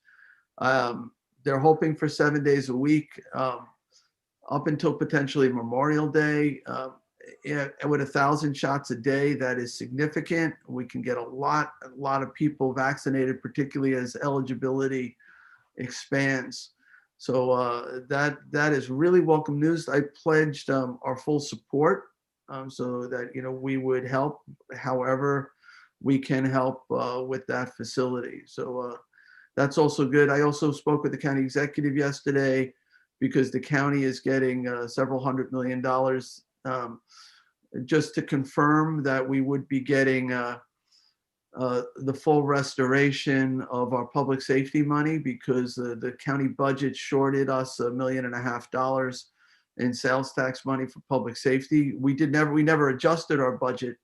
They're hoping for 7 days a week up until potentially Memorial Day. With 1,000 shots a day, that is significant. We can get a lot of people vaccinated, particularly as eligibility expands. So that is really welcome news. I pledged our full support so that we would help however we can help with that facility. So that's also good. I also spoke with the county executive yesterday because the county is getting several $100 million just to confirm that we would be getting the full restoration of our public safety money, because the county budget shorted us $1.5 million in sales tax money for public safety. We never adjusted our budget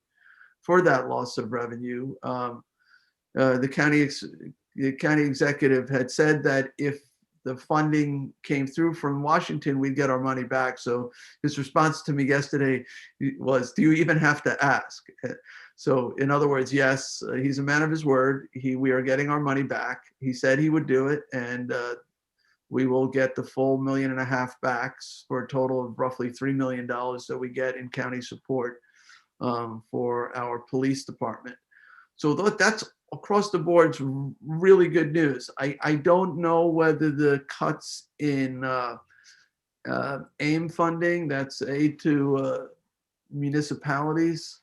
for that loss of revenue. The county executive had said that if the funding came through from Washington, we'd get our money back. So his response to me yesterday was, "Do you even have to ask?" So in other words, yes, he's a man of his word. We are getting our money back. He said he would do it, and we will get the full $1.5 million back for a total of roughly $3 million that we get in county support for our police department. So that's across the board's really good news. I don't know whether the cuts in AIM funding, that's aid to municipalities,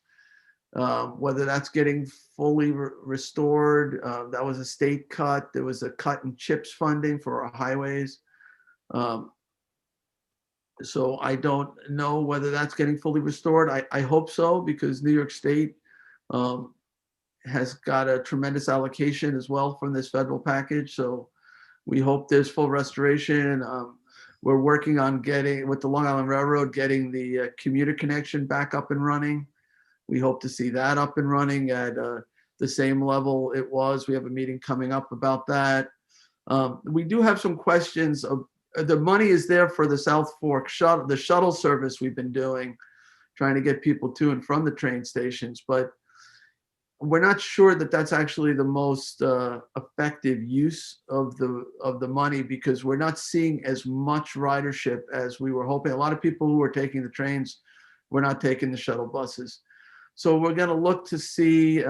whether that's getting fully restored. That was a state cut. There was a cut in CHIPS funding for our highways. So I don't know whether that's getting fully restored. I hope so, because New York State has got a tremendous allocation as well from this federal package. So we hope there's full restoration. We're working on getting, with the Long Island Railroad, getting the commuter connection back up and running. We hope to see that up and running at the same level it was. We have a meeting coming up about that. We do have some questions. The money is there for the South Fork shuttle, the shuttle service we've been doing, trying to get people to and from the train stations, but we're not sure that that's actually the most effective use of the money, because we're not seeing as much ridership as we were hoping. A lot of people who are taking the trains were not taking the shuttle buses. So we're going to look to see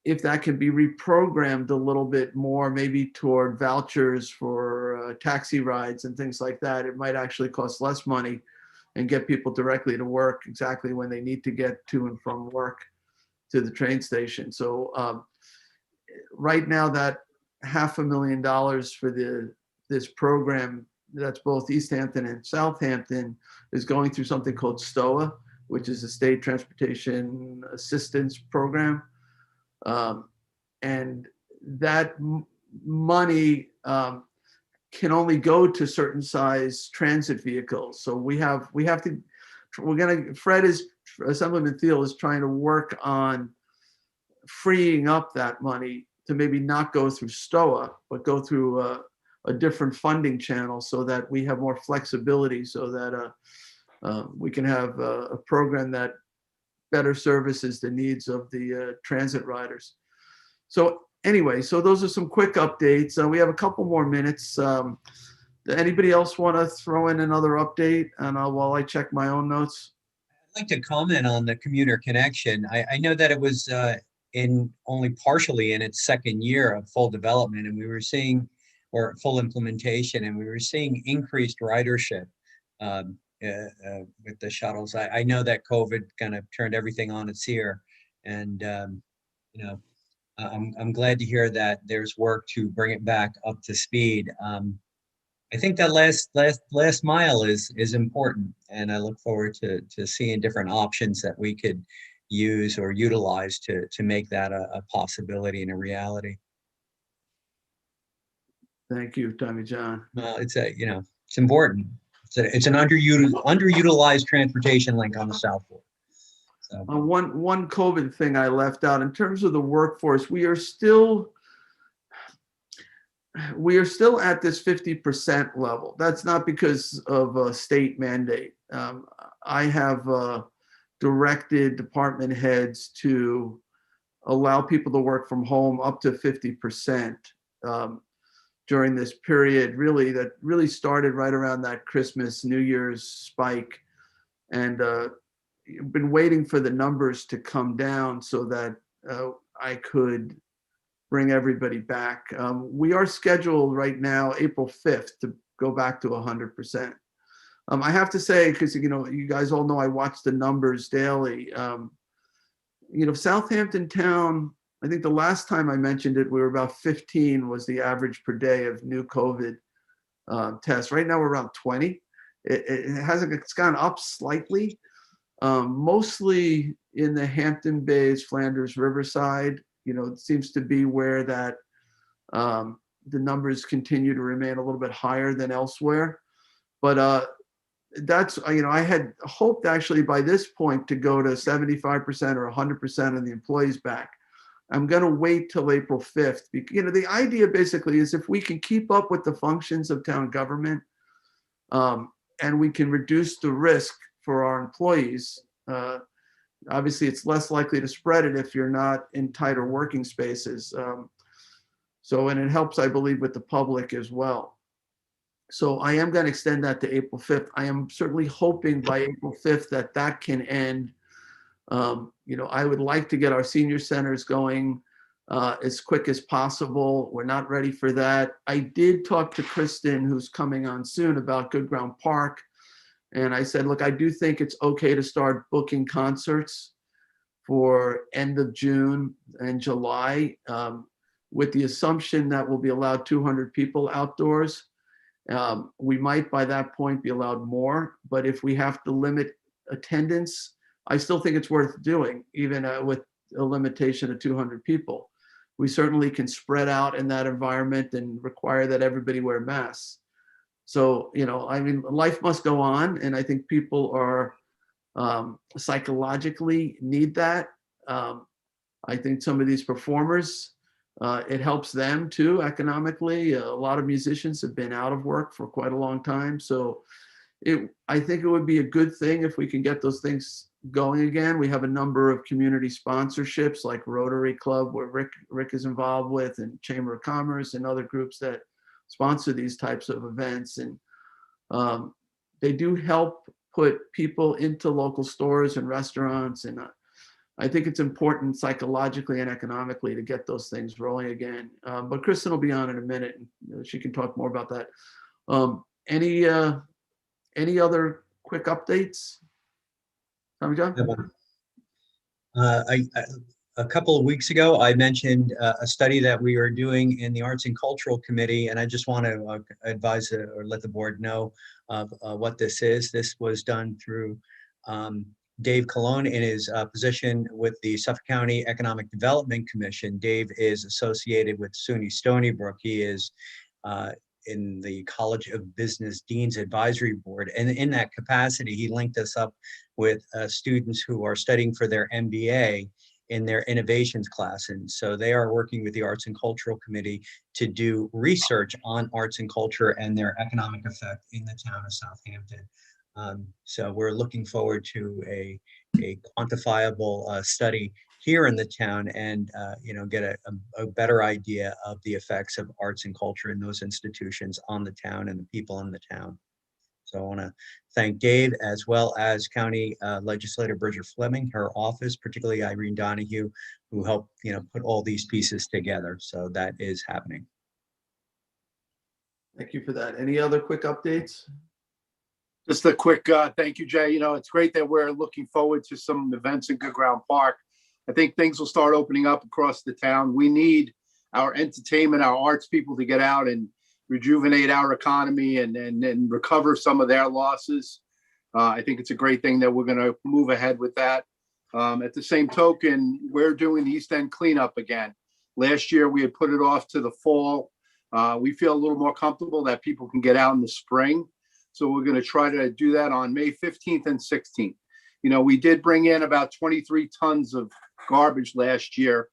if that can be reprogrammed a little bit more, maybe toward vouchers for taxi rides and things like that. It might actually cost less money and get people directly to work exactly when they need to get to and from work to the train station. So right now, that $500,000 for this program, that's both East Hampton and Southampton, is going through something called STOA, which is a state transportation assistance program. And that money can only go to certain size transit vehicles. So Assemblyman Thiel is trying to work on freeing up that money to maybe not go through STOA, but go through a different funding channel so that we have more flexibility, so that we can have a program that better services the needs of the transit riders. So anyway, so those are some quick updates. We have a couple more minutes. Anybody else want to throw in another update? And while I check my own notes. I'd like to comment on the commuter connection. I know that it was in only partially in its second year of full development, and we were seeing, or full implementation, and we were seeing increased ridership with the shuttles. I know that COVID kind of turned everything on its ear, and you know, I'm glad to hear that there's work to bring it back up to speed. I think that last mile is important, and I look forward to seeing different options that we could use or utilize to make that a possibility and a reality. Thank you, Tommy John. Well, it's important. It's an underutilized transportation link on the South Fork. So. One COVID thing I left out in terms of the workforce, we are still at this 50% level. That's not because of a state mandate. I have directed department heads to allow people to work from home up to 50% during this period. That really started right around that Christmas, New Year's spike, and been waiting for the numbers to come down so that I could bring everybody back. We are scheduled right now, April 5th, to go back to 100%. I have to say, because you guys all know I watch the numbers daily. Southampton town, I think the last time I mentioned it, we were about 15 was the average per day of new COVID tests. Right now we're around 20. It's gone up slightly, mostly in the Hampton Bays, Flanders, Riverside. It seems to be where that the numbers continue to remain a little bit higher than elsewhere. But that's, I had hoped actually by this point to go to 75% or 100% of the employees back. I'm going to wait till April 5th. The idea basically is if we can keep up with the functions of town government and we can reduce the risk for our employees, obviously it's less likely to spread it if you're not in tighter working spaces. And it helps, I believe, with the public as well. So I am going to extend that to April 5th. I am certainly hoping by April 5th that can end. I would like to get our senior centers going as quick as possible. We're not ready for that. I did talk to Kristen, who's coming on soon, about Good Ground Park. And I said, look, I do think it's okay to start booking concerts for end of June and July with the assumption that we'll be allowed 200 people outdoors. We might by that point be allowed more, but if we have to limit attendance, I still think it's worth doing, even with a limitation of 200 people. We certainly can spread out in that environment and require that everybody wear masks. So, life must go on, and I think people are psychologically need that. I think some of these performers, it helps them too economically. A lot of musicians have been out of work for quite a long time. So I think it would be a good thing if we can get those things going again. We have a number of community sponsorships like Rotary Club, where Rick is involved with, and Chamber of Commerce and other groups that sponsor these types of events. And they do help put people into local stores and restaurants. And I think it's important psychologically and economically to get those things rolling again. But Kristen will be on in a minute, and she can talk more about that. Any other quick updates? Tommy John? A couple of weeks ago, I mentioned a study that we are doing in the Arts and Cultural Committee, and I just want to advise or let the board know of what this is. This was done through Dave Colon in his position with the Suffolk County Economic Development Commission. Dave is associated with SUNY Stony Brook. He is in the College of Business Dean's Advisory Board. And in that capacity, he linked us up with students who are studying for their MBA in their innovations class. And so they are working with the Arts and Cultural Committee to do research on arts and culture and their economic effect in the town of Southampton. So we're looking forward to a quantifiable study here in the town and get a better idea of the effects of arts and culture in those institutions on the town and the people in the town. So I want to thank Dave as well as County Legislator Bridget Fleming, her office, particularly Irene Donahue, who helped put all these pieces together. So that is happening. Thank you for that. Any other quick updates? Just a quick thank you, Jay. It's great that we're looking forward to some events in Good Ground Park. I think things will start opening up across the town. We need our entertainment, our arts people to get out and rejuvenate our economy and recover some of their losses. I think it's a great thing that we're going to move ahead with that. At the same token, we're doing the East End cleanup again. Last year, we had put it off to the fall. We feel a little more comfortable that people can get out in the spring. So we're going to try to do that on May 15th and 16th. We did bring in about 23 tons of garbage last year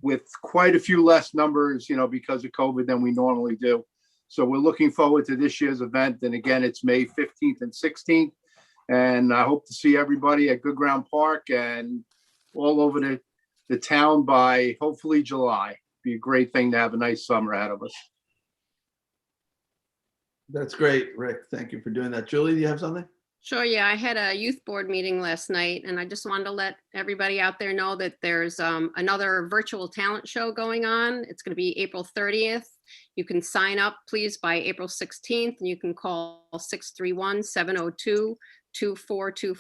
with quite a few less numbers, because of COVID than we normally do. So we're looking forward to this year's event. And again, it's May 15th and 16th. And I hope to see everybody at Good Ground Park and all over the town by hopefully July. Be a great thing to have a nice summer ahead of us. That's great, Rick. Thank you for doing that. Julie, do you have something? Sure, yeah, I had a youth board meeting last night, and I just wanted to let everybody out there know that there's another virtual talent show going on. It's going to be April 30th. You can sign up, please, by April 16th, and you can call 631-702-2425.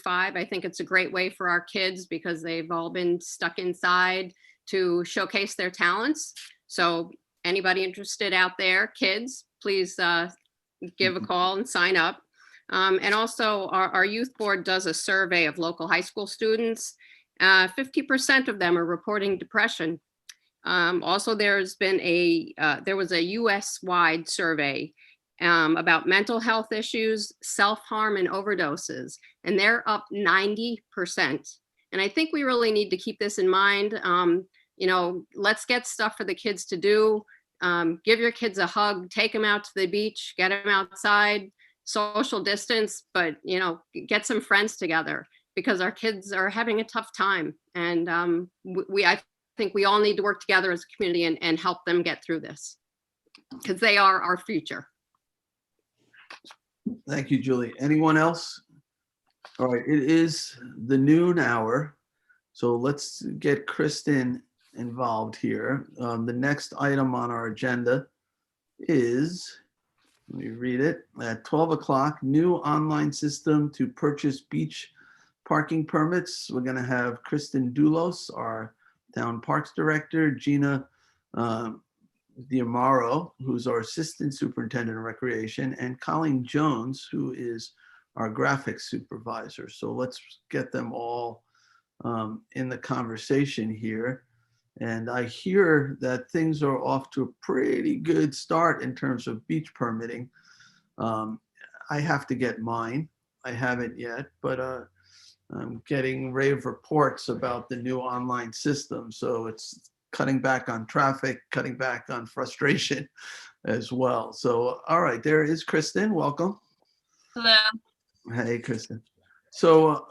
I think it's a great way for our kids because they've all been stuck inside to showcase their talents. So anybody interested out there, kids, please give a call and sign up. And also our youth board does a survey of local high school students. 50% of them are reporting depression. Also, there was a US-wide survey about mental health issues, self-harm and overdoses, and they're up 90%. And I think we really need to keep this in mind. Let's get stuff for the kids to do. Give your kids a hug, take them out to the beach, get them outside, social distance, but get some friends together because our kids are having a tough time. And I think we all need to work together as a community and help them get through this because they are our future. Thank you, Julie. Anyone else? All right, it is the noon hour. So let's get Kristen involved here. The next item on our agenda is, let me read it, at 12 o'clock, new online system to purchase beach parking permits. We're going to have Kristen Doulos, our town parks director, Gina Diamaro, who's our assistant superintendent of recreation, and Colleen Jones, who is our graphics supervisor. So let's get them all in the conversation here. And I hear that things are off to a pretty good start in terms of beach permitting. I have to get mine. I haven't yet, but I'm getting rave reports about the new online system. So it's cutting back on traffic, cutting back on frustration as well. So, all right, there is Kristen. Welcome. Hello. Hey, Kristen. So,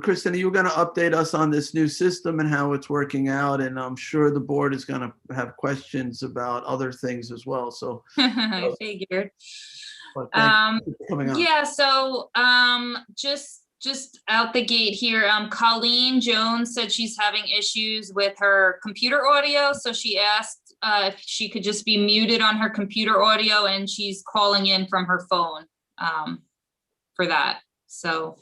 Kristen, are you going to update us on this new system and how it's working out? And I'm sure the board is going to have questions about other things as well. So I figured. Well, thank you for coming on. Yeah, so just out the gate here, Colleen Jones said she's having issues with her computer audio. So she asked if she could just be muted on her computer audio, and she's calling in from her phone for that. So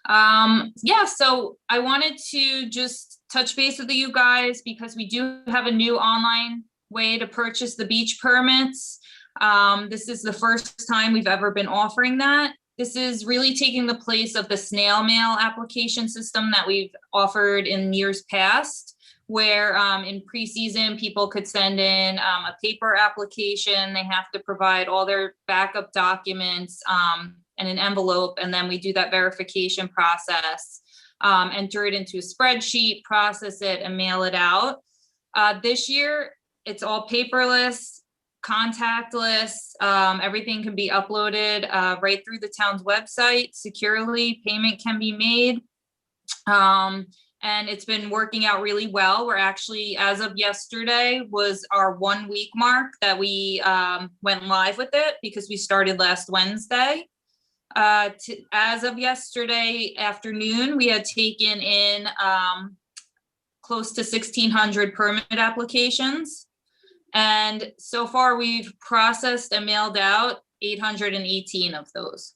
yeah, so I wanted to just touch base with you guys because we do have a new online way to purchase the beach permits. This is the first time we've ever been offering that. This is really taking the place of the snail mail application system that we've offered in years past, where in preseason, people could send in a paper application. They have to provide all their backup documents and an envelope, and then we do that verification process, enter it into a spreadsheet, process it, and mail it out. This year, it's all paperless, contactless. Everything can be uploaded right through the town's website securely. Payment can be made. And it's been working out really well. We're actually, as of yesterday, was our 1 week mark that we went live with it, because we started last Wednesday. As of yesterday afternoon, we had taken in close to 1,600 permit applications. And so far we've processed and mailed out 818 of those.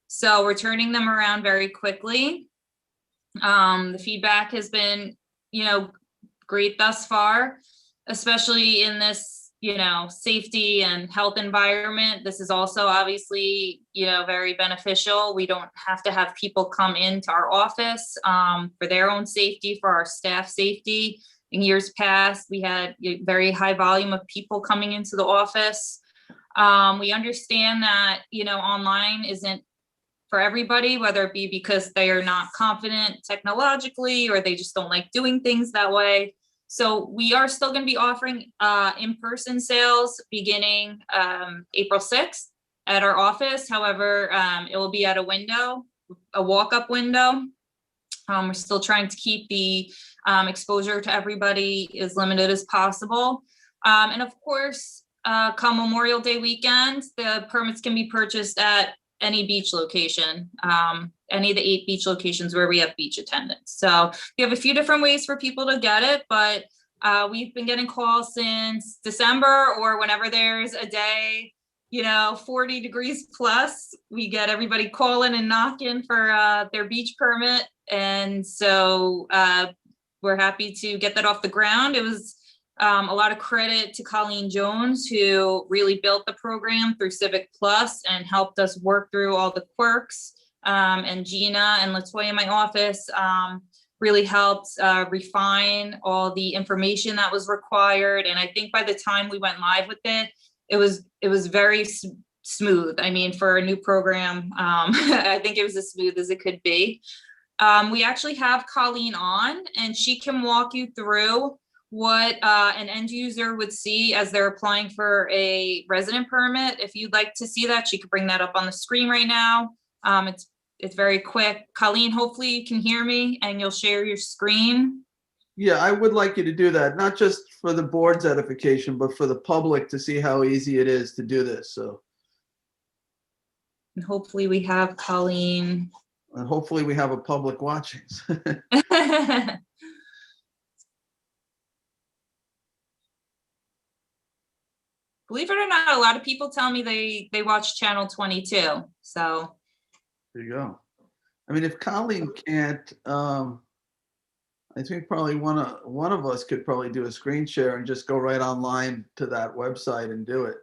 So we're turning them around very quickly. The feedback has been, great thus far, especially in this, safety and health environment. This is also obviously, very beneficial. We don't have to have people come into our office for their own safety, for our staff safety. In years past, we had a very high volume of people coming into the office. We understand that, online isn't for everybody, whether it be because they are not confident technologically or they just don't like doing things that way. So we are still going to be offering in-person sales beginning April 6th at our office. However, it will be at a window, a walk-up window. We're still trying to keep the exposure to everybody as limited as possible. And of course, come Memorial Day weekend, the permits can be purchased at any beach location, any of the 8 beach locations where we have beach attendants. So we have a few different ways for people to get it, but we've been getting calls since December, or whenever there's a day, 40 degrees plus, we get everybody calling and knocking for their beach permit. And so we're happy to get that off the ground. It was a lot of credit to Colleen Jones, who really built the program through Civic Plus and helped us work through all the quirks. And Gina and Latoya in my office really helped refine all the information that was required. And I think by the time we went live with it, it was very smooth. I mean, for a new program, I think it was as smooth as it could be. We actually have Colleen on, and she can walk you through what an end user would see as they're applying for a resident permit. If you'd like to see that, she could bring that up on the screen right now. It's very quick. Colleen, hopefully you can hear me and you'll share your screen. Yeah, I would like you to do that, not just for the board's edification, but for the public to see how easy it is to do this. So, And hopefully we have Colleen. and hopefully we have a public watching. Believe it or not, a lot of people tell me they watch channel 22. So There you go. I mean, if Colleen can't, I think probably one of us could probably do a screen share and just go right online to that website and do it.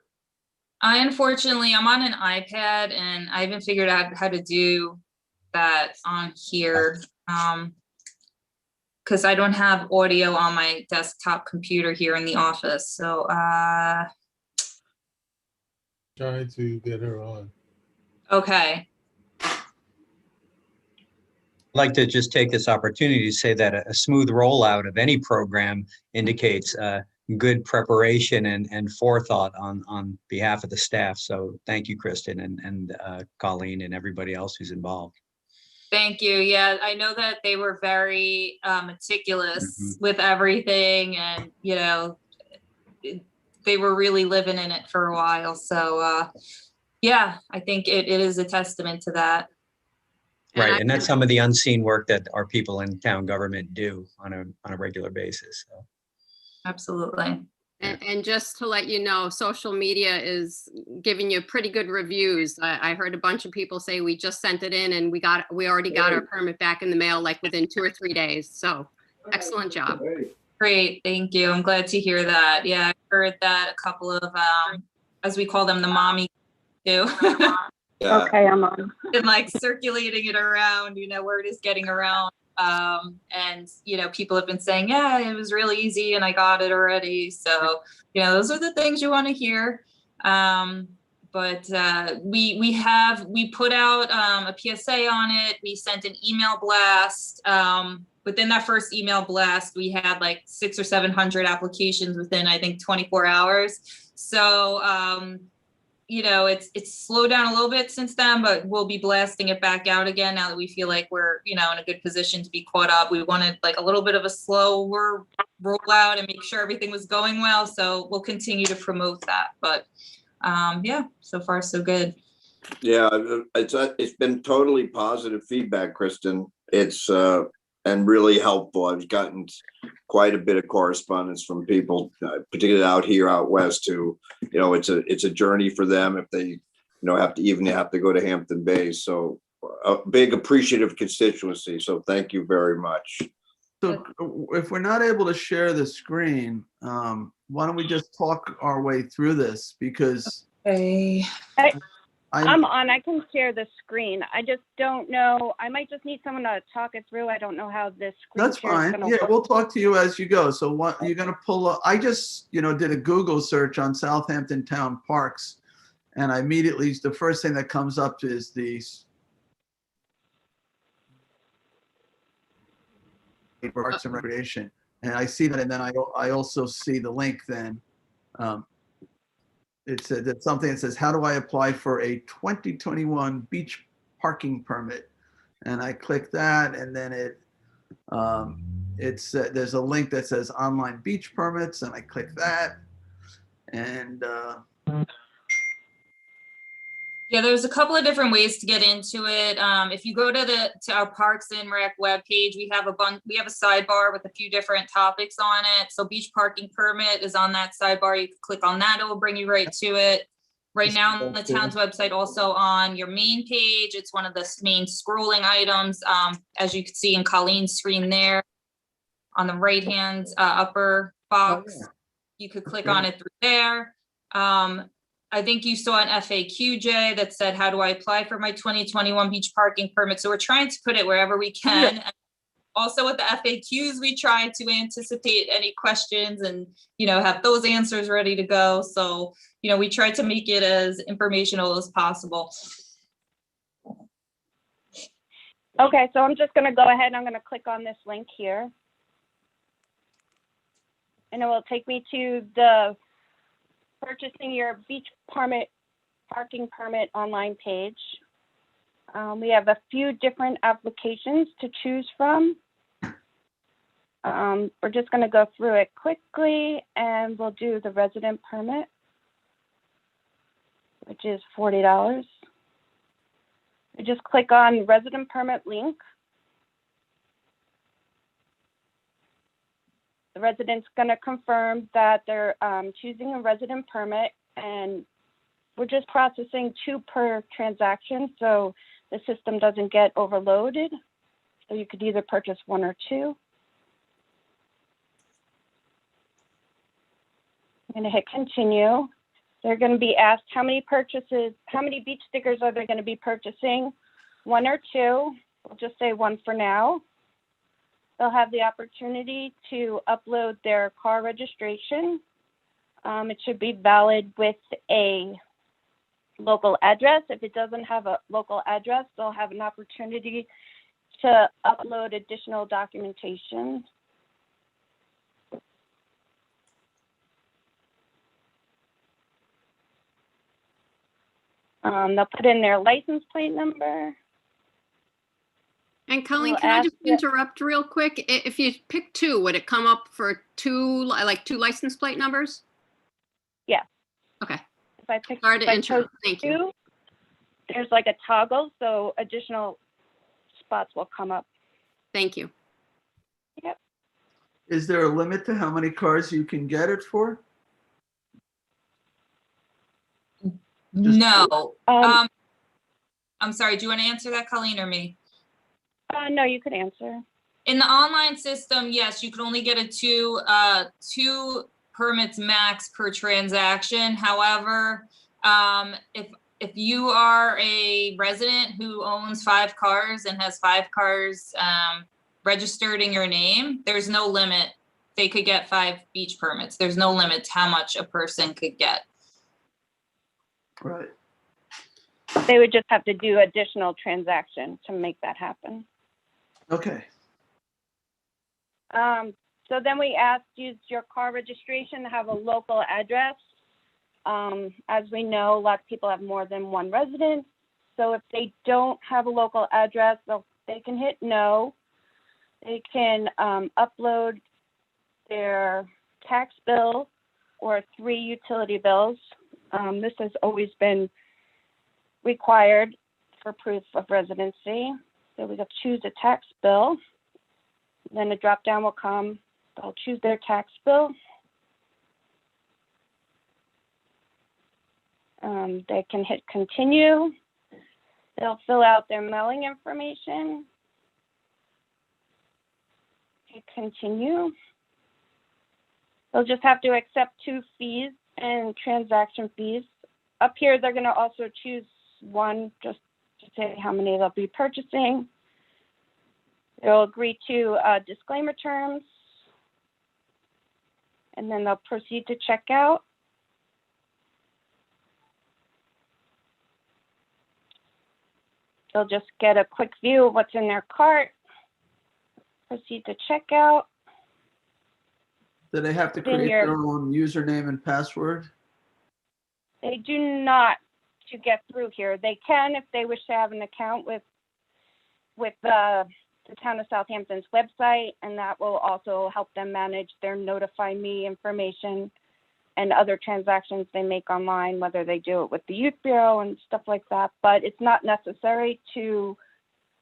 unfortunately, I'm on an iPad and I haven't figured out how to do that on here. Because I don't have audio on my desktop computer here in the office. So Trying to get her on. okay. I'd like to just take this opportunity to say that a smooth rollout of any program indicates good preparation and forethought on behalf of the staff. So thank you, Kristen and Colleen and everybody else who's involved. Thank you. Yeah, I know that they were very meticulous with everything, and they were really living in it for a while. So yeah, I think it is a testament to that. Right, and that's some of the unseen work that our people in town government do on a regular basis. So. Absolutely. And just to let you know, social media is giving you pretty good reviews. I heard a bunch of people say we just sent it in and we already got our permit back in the mail like within 2 or 3 days. So excellent job. Great, thank you. I'm glad to hear that. Yeah, I heard that a couple of, as we call them, the mommy too. Yeah. Okay, I'm on. And like circulating it around, word is getting around. And, people have been saying, yeah, it was really easy and I got it already. So, those are the things you want to hear. But we put out a PSA on it. We sent an email blast. Within that first email blast, we had like 600 or 700 applications within, I think, 24 hours. So, it's slowed down a little bit since then, but we'll be blasting it back out again now that we feel like we're, in a good position to be caught up. We wanted like a little bit of a slower rollout and make sure everything was going well. So we'll continue to promote that. But yeah, so far so good. Yeah, it's been totally positive feedback, Kristen. It's and really helpful. I've gotten quite a bit of correspondence from people, particularly out here out west, who, it's a journey for them if they, have to go to Hampton Bays. So a big appreciative constituency. So thank you very much. So if we're not able to share the screen, why don't we just talk our way through this? Because I'm on. I can share the screen. I just don't know. I might just need someone to talk it through. I don't know how this screen That's share is fine. gonna Yeah, work. we'll talk to you as you go. So what you're going to pull up, I just, did a Google search on Southampton town parks, and I immediately, the first thing that comes up is these parks and recreation. And I see that, and then I also see the link then. It said that something that says, how do I apply for a 2021 beach parking permit? And I click that, and then there's a link that says online beach permits, and I click that. And Yeah, there's a couple of different ways to get into it. If you go to our Parks and Rec webpage, we have a sidebar with a few different topics on it. So beach parking permit is on that sidebar. You can click on that, it will bring you right to it. Right now on the town's website, also on your main page, it's one of the main scrolling items. As you can see in Colleen's screen there, on the right-hand upper box, you could click on it through there. I think you saw an FAQ, Jay, that said, how do I apply for my 2021 beach parking permit? So we're trying to put it wherever we can. And also with the FAQs, we try to anticipate any questions and, have those answers ready to go. So, we try to make it as informational as possible. Okay, so I'm just going to go ahead and I'm going to click on this link here. And it will take me to the purchasing your beach parking permit online page. We have a few different applications to choose from. We're just going to go through it quickly, and we'll do the resident permit, which is $40. We just click on resident permit link. The resident's going to confirm that they're choosing a resident permit, and we're just processing 2 per transaction, so the system doesn't get overloaded. So you could either purchase 1 or 2. I'm going to hit continue. They're going to be asked how many beach stickers are they going to be purchasing? 1 or 2. We'll just say 1 for now. They'll have the opportunity to upload their car registration. It should be valid with a local address. If it doesn't have a local address, they'll have an opportunity to upload additional documentation. They'll put in their license plate number. And Colleen, can I just interrupt real quick? If you pick 2, would it come up for 2 license plate numbers? Yeah. Okay. If I pick, Sorry to interrupt. Thank you. There's like a toggle, so additional spots will come up. Thank you. Yep. is there a limit to how many cars you can get it for? No. I'm sorry, do you want to answer that, Colleen, or me? No, you could answer. In the online system, yes, you can only get two permits max per transaction. However, if if you are a resident who owns 5 cars and has 5 cars registered in your name, there's no limit. They could get 5 beach permits. There's no limit to how much a person could get. Right. They would just have to do additional transaction to make that happen. Okay. So then we asked, use your car registration to have a local address. As we know, a lot of people have more than one residence. So if they don't have a local address, they can hit no. They can upload their tax bill or 3 utility bills. This has always been required for proof of residency. So we will choose a tax bill. Then a drop down will come. They'll choose their tax bill. They can hit continue. They'll fill out their mailing information. Hit continue. They'll just have to accept 2 fees and transaction fees. Up here, they're going to also choose one just to say how many they'll be purchasing. They'll agree to disclaimer terms, and then they'll proceed to check out. They'll just get a quick view of what's in their cart, proceed to check out. Do they have to Then create your- their own username and password? They do not to get through here. They can if they wish to have an account with the town of Southampton's website, and that will also help them manage their notify me information and other transactions they make online, whether they do it with the youth bureau and stuff like that. But it's not necessary to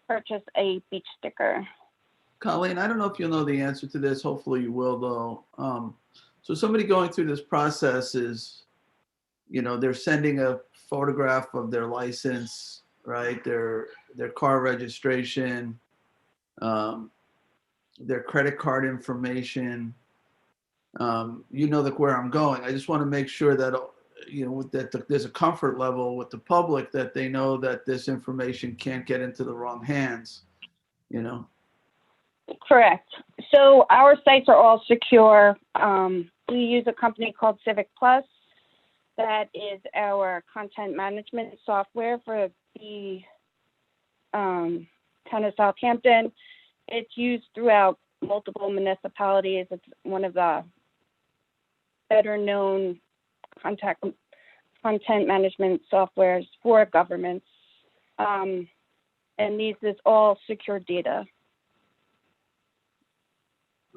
purchase a beach sticker. Colleen, I don't know if you'll know the answer to this. Hopefully you will, though. So somebody going through this process is, they're sending a photograph of their license, right? Their car registration, their credit card information. Where I'm going. I just want to make sure that, that there's a comfort level with the public that they know that this information can't get into the wrong hands, Correct. So our sites are all secure. We use a company called Civic Plus. That is our content management software for the town of Southampton. It's used throughout multiple municipalities. It's one of the better known content management softwares for governments. And this is all secure data.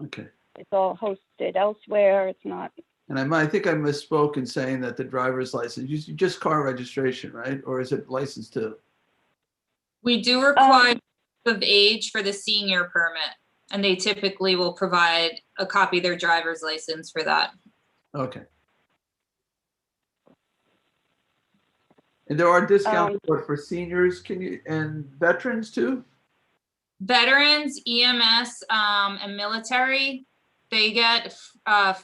Okay. It's all hosted elsewhere. It's not. And I think I misspoke in saying that the driver's license, just car registration, right? Or is it license too? We do require of age for the senior permit, and they typically will provide a copy of their driver's license for that. Okay. And there are discounts for seniors, and veterans too? Veterans, EMS, and military, they get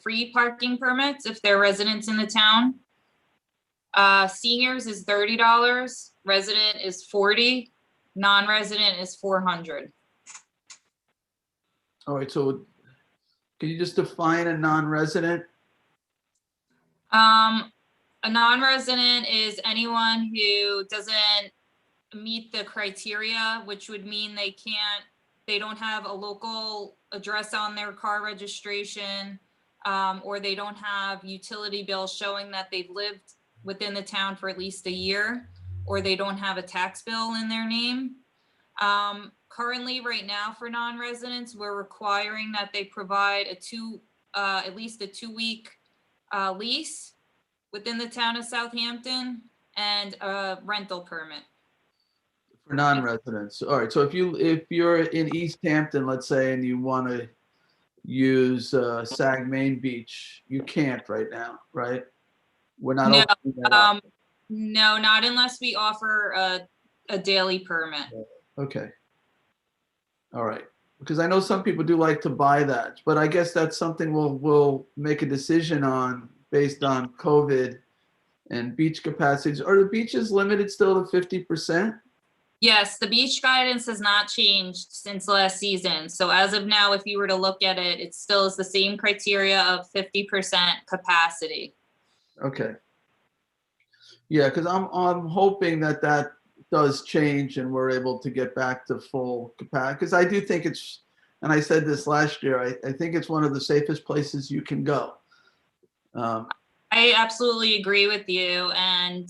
free parking permits if they're residents in the town. Seniors is $30, resident is $40, non-resident is $400. All right, so can you just define a non-resident? A non-resident is anyone who doesn't meet the criteria, which would mean they don't have a local address on their car registration, or they don't have utility bills showing that they've lived within the town for at least a year, or they don't have a tax bill in their name. Currently, right now for non-residents, we're requiring that they provide at least a 2-week lease within the town of Southampton and a rental permit. For non-residents. All right, so if you're in East Hampton, let's say, and you want to use Sag Main Beach, you can't right now, right? We're not opening that up. No, not unless we offer a daily permit. Okay. All right. Because I know some people do like to buy that, but I guess that's something we'll make a decision on based on COVID and beach capacities. Are the beaches limited still to 50%? Yes, the beach guidance has not changed since last season. So as of now, if you were to look at it, it still is the same criteria of 50% capacity. Okay. Yeah, because I'm hoping that that does change and we're able to get back to full capacity. Because I do think it's, and I said this last year, I think it's one of the safest places you can go. I absolutely agree with you. And,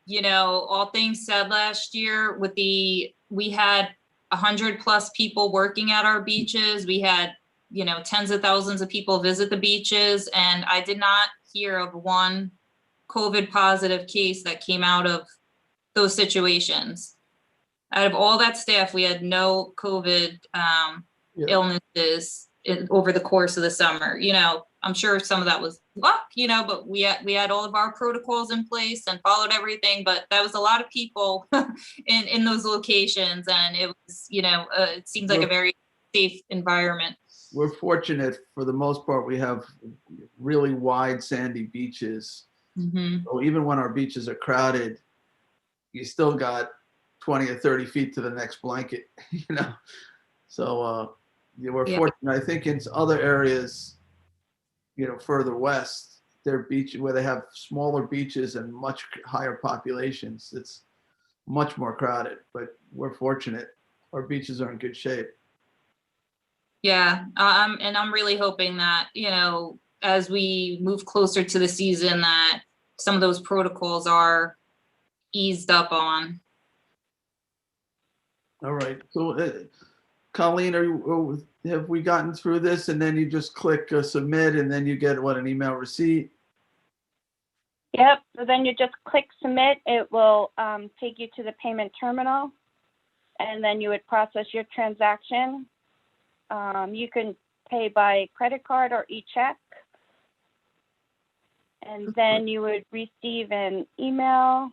you know, all things said last year we had 100+ people working at our beaches. We had, you know, tens of thousands of people visit the beaches. And I did not hear of one COVID positive case that came out of those situations. Out of all that staff, we had no COVID illnesses over the course of the summer. You know, I'm sure some of that was luck, you know, but we had all of our protocols in place and followed everything. But that was a lot of people in those locations, and it was, you know, it seems like a very safe environment. We're fortunate for the most part. We have really wide sandy beaches. Mm-hmm. So even when our beaches are crowded, you still got 20 or 30 feet to the next blanket, you know? So yeah, we're fortunate. I think in other areas, you know, further west, their beach where they have smaller beaches and much higher populations, it's much more crowded, but we're fortunate. Our beaches are in good shape. Yeah, and I'm really hoping that, you know, as we move closer to the season, that some of those protocols are eased up on. All right. So, Colleen, have we gotten through this? And then you just click submit, and then you get what, an email receipt? Yep, so then you just click submit. It will take you to the payment terminal, and then you would process your transaction. You can pay by credit card or e-check. And then you would receive an email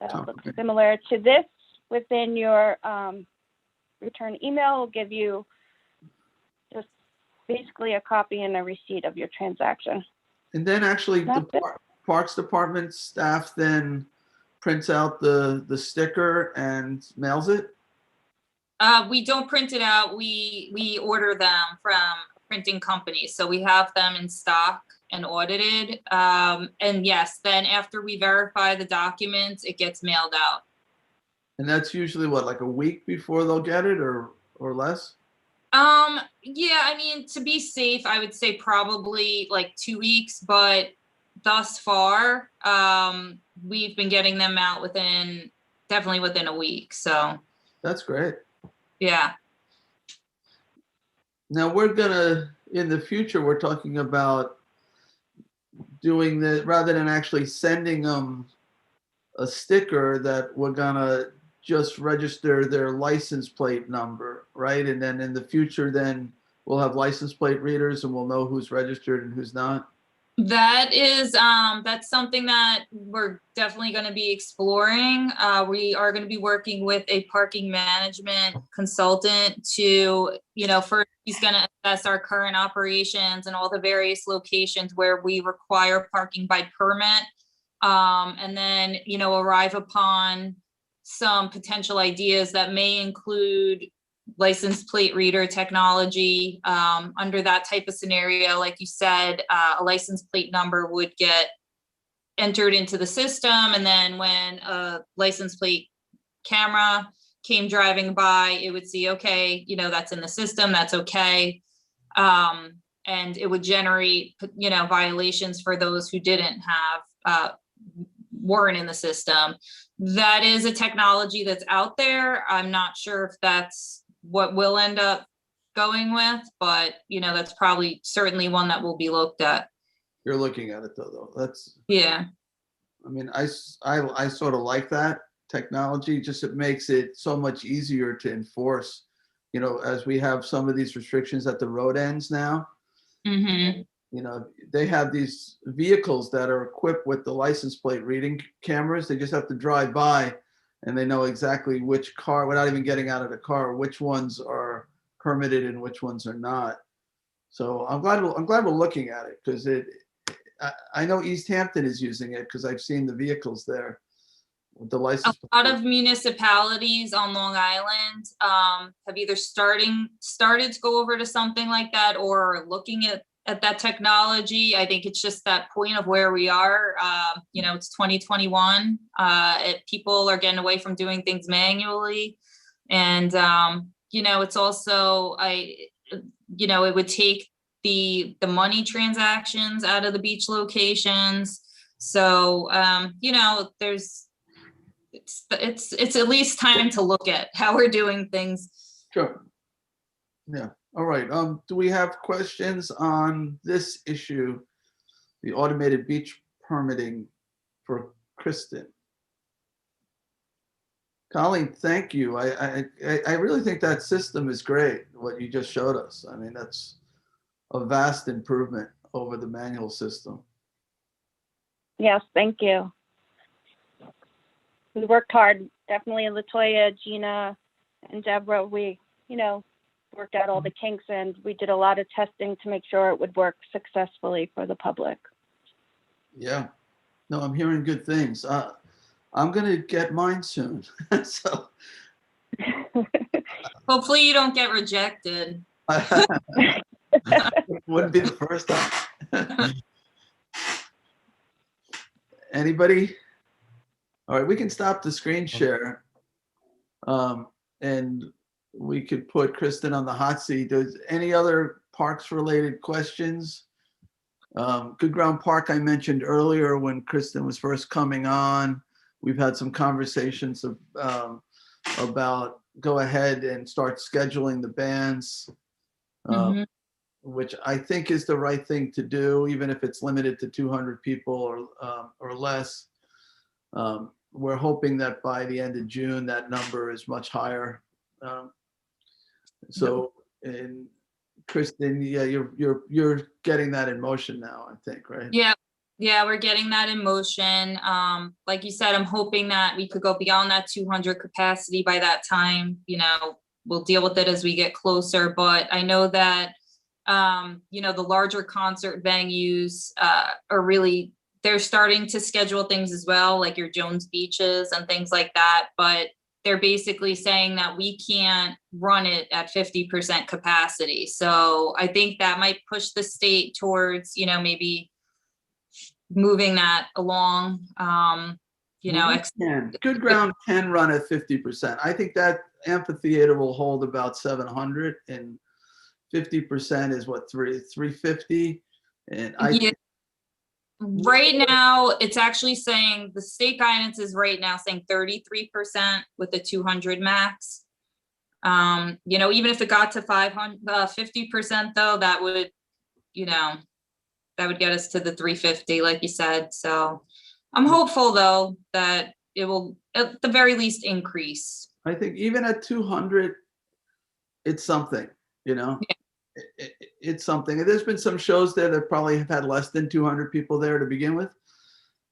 that looks similar to this. Within your return email will give you just basically a copy and a receipt of your transaction. And then actually the Parks Department staff then prints out the sticker and mails it? We don't print it out. We order them from printing companies. So we have them in stock and audited. And yes, then after we verify the documents, it gets mailed out. And that's usually what, like a week before they'll get it, or less? Yeah, I mean, to be safe, I would say probably like 2 weeks, but thus far, we've been getting them out definitely within a week. So that's great. Yeah. Now in the future, we're talking about doing that rather than actually sending them a sticker, that we're gonna just register their license plate number, right? And then in the future, then we'll have license plate readers and we'll know who's registered and who's not. That is, that's something that we're definitely going to be exploring. We are going to be working with a parking management consultant to, you know, first he's going to assess our current operations and all the various locations where we require parking by permit. And then, you know, arrive upon some potential ideas that may include license plate reader technology. Under that type of scenario, like you said, a license plate number would get entered into the system. And then when a license plate camera came driving by, it would see, okay, you know, that's in the system, that's okay. And it would generate, you know, violations for those who didn't have, weren't in the system. That is a technology that's out there. I'm not sure if that's what we'll end up going with, but you know, that's probably certainly one that will be looked at. You're looking at it though. That's, yeah. I mean, I sort of like that technology. Just it makes it so much easier to enforce. You know, as we have some of these restrictions at the road ends now. Mm-hmm. You know, they have these vehicles that are equipped with the license plate reading cameras. They just have to drive by and they know exactly which car, without even getting out of the car, which ones are permitted and which ones are not. So I'm glad we're looking at it, because I know East Hampton is using it because I've seen the vehicles there with the A license. lot of municipalities on Long Island have either started to go over to something like that or are looking at that technology. I think it's just that point of where we are. It's 2021. People are getting away from doing things manually. And, it's also, it would take the money transactions out of the beach locations. So, it's at least time to look at how we're doing things. Sure. Yeah. All right. Do we have questions on this issue, the automated beach permitting for Kristen? Colleen, thank you. I really think that system is great, what you just showed us. I mean, that's a vast improvement over the manual system. Yes, thank you. We worked hard, definitely. Latoya, Gina, and Deborah, we, worked out all the kinks, and we did a lot of testing to make sure it would work successfully for the public. Yeah. No, I'm hearing good things. I'm going to get mine soon. So Hopefully you don't get rejected. wouldn't be the first time. Anybody? All right, we can stop the screen share. And we could put Kristen on the hot seat. Does any other parks related questions? Good Ground Park, I mentioned earlier when Kristen was first coming on. We've had some conversations about go ahead and start scheduling the bands, which I think is the right thing to do, even if it's limited to 200 people or less. We're hoping that by the end of June, that number is much higher. And Kristen, yeah, you're getting that in motion now, I think, right? Yeah, we're getting that in motion. Like you said, I'm hoping that we could go beyond that 200 capacity by that time. We'll deal with it as we get closer, but I know that the larger concert venues are really, they're starting to schedule things as well, like your Jones Beaches and things like that. But they're basically saying that we can't run it at 50% capacity. So I think that might push the state towards, maybe moving that along. Good Ground can run at 50%. I think that amphitheater will hold about 700, and 50% is what, 350. And right now, it's actually saying the state guidance is right now saying 33% with the 200 max. Even if it got to 50% though, that would get us to the 350, like you said. So I'm hopeful though that it will at the very least increase. I think even at 200, it's something, it's something. And there's been some shows there that probably have had less than 200 people there to begin with.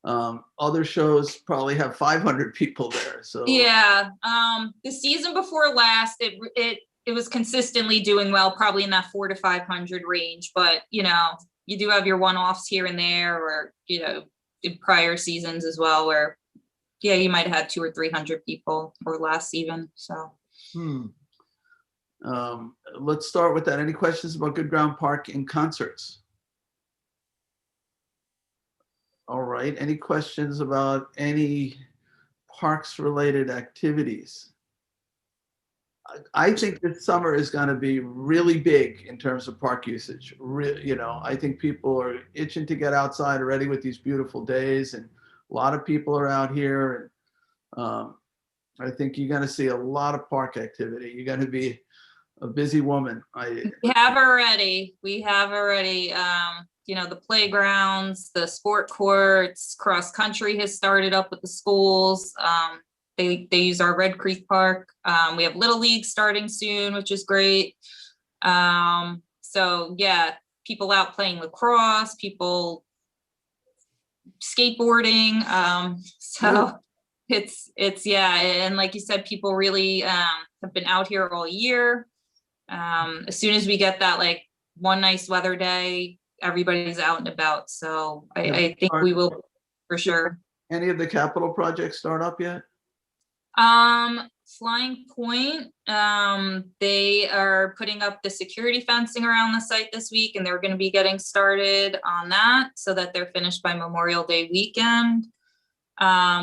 Other shows probably have 500 people there. So yeah, the season before last, it was consistently doing well, probably in that 400 to 500 range. But you do have your one-offs here and there, or in prior seasons as well, where you might have had 200 or 300 people or less even. So. Let's start with that. Any questions about Good Ground Park in concerts? All right. Any questions about any parks related activities? I think this summer is going to be really big in terms of park usage. I think people are itching to get outside already with these beautiful days, and a lot of people are out here. And I think you're going to see a lot of park activity. You're going to be a busy woman. We have already. The playgrounds, the sport courts, cross country has started up with the schools. They use our Red Creek Park. We have Little League starting soon, which is great. So yeah, people out playing lacrosse, people skateboarding. It's and like you said, people really have been out here all year. As soon as we get that one nice weather day, everybody's out and about. So Yeah. I think we will for sure. Any of the capital projects start up yet? Flying Point, they are putting up the security fencing around the site this week, and they're going to be getting started on that so that they're finished by Memorial Day weekend.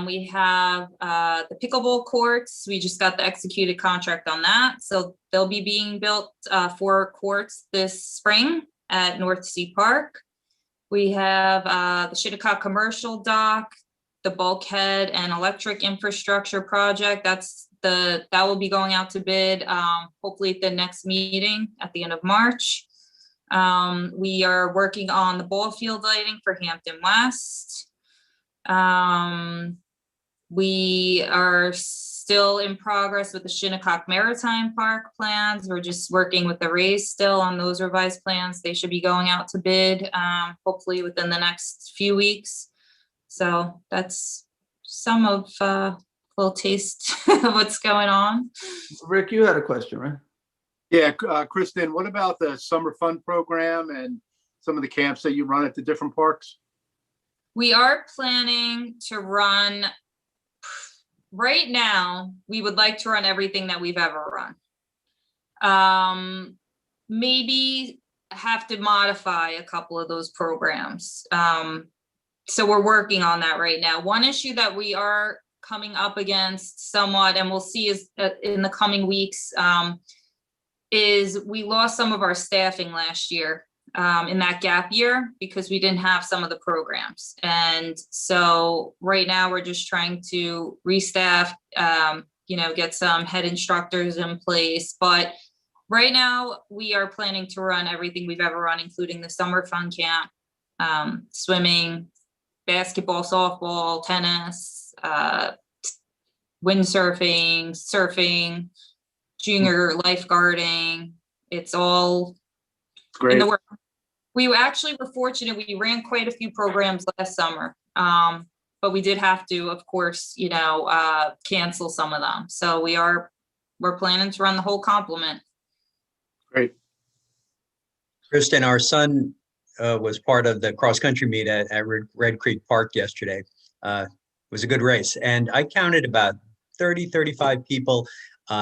We have the pickleball courts. We just got the executed contract on that. So they'll be being built 4 courts this spring at North Sea Park. We have the Shinnecock Commercial Dock, the bulkhead and electric infrastructure project. That will be going out to bid hopefully at the next meeting at the end of March. We are working on the ball field lighting for Hampton West. We are still in progress with the Shinnecock Maritime Park plans. We're just working with the Rays still on those revised plans. They should be going out to bid hopefully within the next few weeks. So that's some of little taste of what's going on. Rick, you had a question, right? Yeah, Kristen, what about the summer fun program and some of the camps that you run at the different parks? We are planning to run, right now, we would like to run everything that we've ever run. Maybe have to modify a couple of those programs. So we're working on that right now. One issue that we are coming up against somewhat, and we'll see is in the coming weeks, is we lost some of our staffing last year in that gap year because we didn't have some of the programs. And so right now we're just trying to restaff, get some head instructors in place. But right now we are planning to run everything we've ever run, including the summer fun camp, swimming, basketball, softball, tennis, windsurfing, surfing, junior lifeguarding. It's all Great. in the work. We actually were fortunate. We ran quite a few programs last summer, but we did have to, of course, cancel some of them. So we're planning to run the whole complement. Great. Kristen, our son was part of the cross-country meet at Red Creek Park yesterday. It was a good race. And I counted about 30, 35 people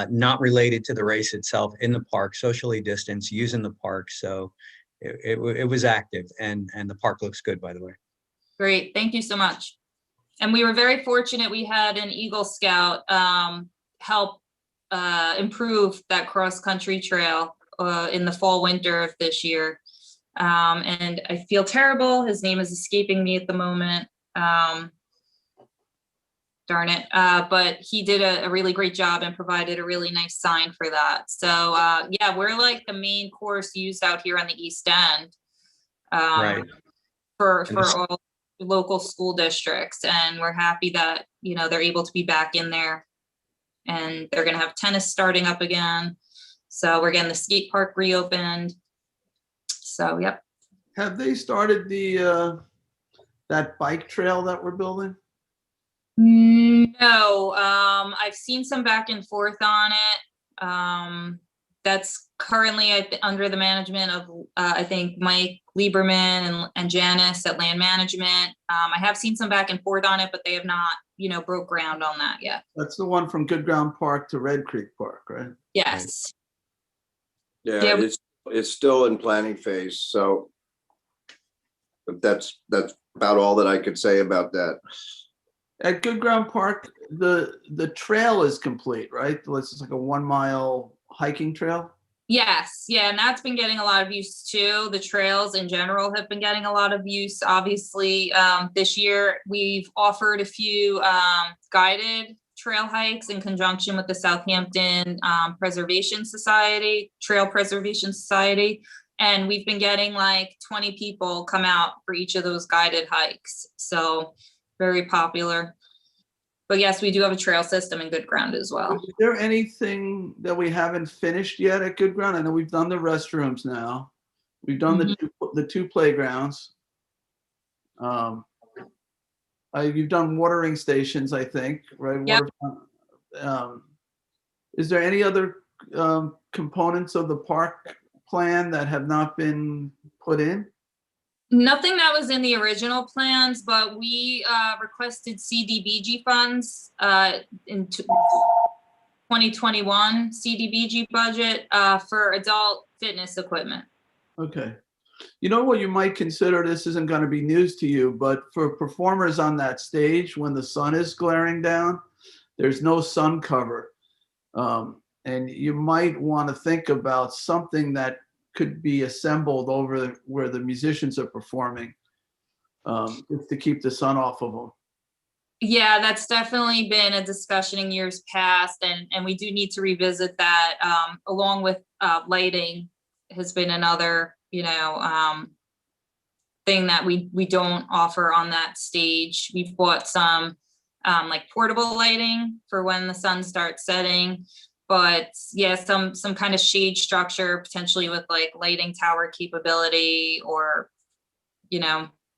not related to the race itself in the park, socially distanced, using the park. So it was active, and the park looks good, by the way. Great. Thank you so much. And we were very fortunate. We had an Eagle Scout help improve that cross-country trail in the fall, winter of this year. And I feel terrible. His name is escaping me at the moment. Darn it. But he did a really great job and provided a really nice sign for that. So yeah, we're like the main course used out here on the East End Right. for all local school districts. And we're happy that, they're able to be back in there, and they're going to have tennis starting up again. So we're getting the skate park reopened. So, yep. Have they started that bike trail that we're building? No, I've seen some back and forth on it. That's currently under the management of, I think, Mike Lieberman and Janice at Land Management. I have seen some back and forth on it, but they have not, broke ground on that yet. That's the one from Good Ground Park to Red Creek Park, right? Yes. Yeah, Yeah. it's still in planning phase, so but that's about all that I could say about that. At Good Ground Park, the trail is complete, right? It's just like a 1 mile hiking trail. Yes, yeah, and that's been getting a lot of use too. The trails in general have been getting a lot of use. Obviously, this year we've offered a few guided trail hikes in conjunction with the Southampton Preservation Society, Trail Preservation Society. And we've been getting like 20 people come out for each of those guided hikes. So very popular. But yes, we do have a trail system in Good Ground as well. Is there anything that we haven't finished yet at Good Ground? I know we've done the restrooms now. We've done the two playgrounds. You've done watering stations, I think, right? Yep. Is there any other components of the park plan that have not been put in? Nothing that was in the original plans, but we requested CDBG funds in 2021 CDBG budget for adult fitness equipment. Okay. You know what you might consider, this isn't going to be news to you, but for performers on that stage, when the sun is glaring down, there's no sun cover. And you might want to think about something that could be assembled over where the musicians are performing, just to keep the sun off of them. Yeah, that's definitely been a discussion in years past, and we do need to revisit that, along with lighting has been another, thing that we don't offer on that stage. We've bought some like portable lighting for when the sun starts setting, but yeah, some kind of shade structure potentially with like lighting tower capability, or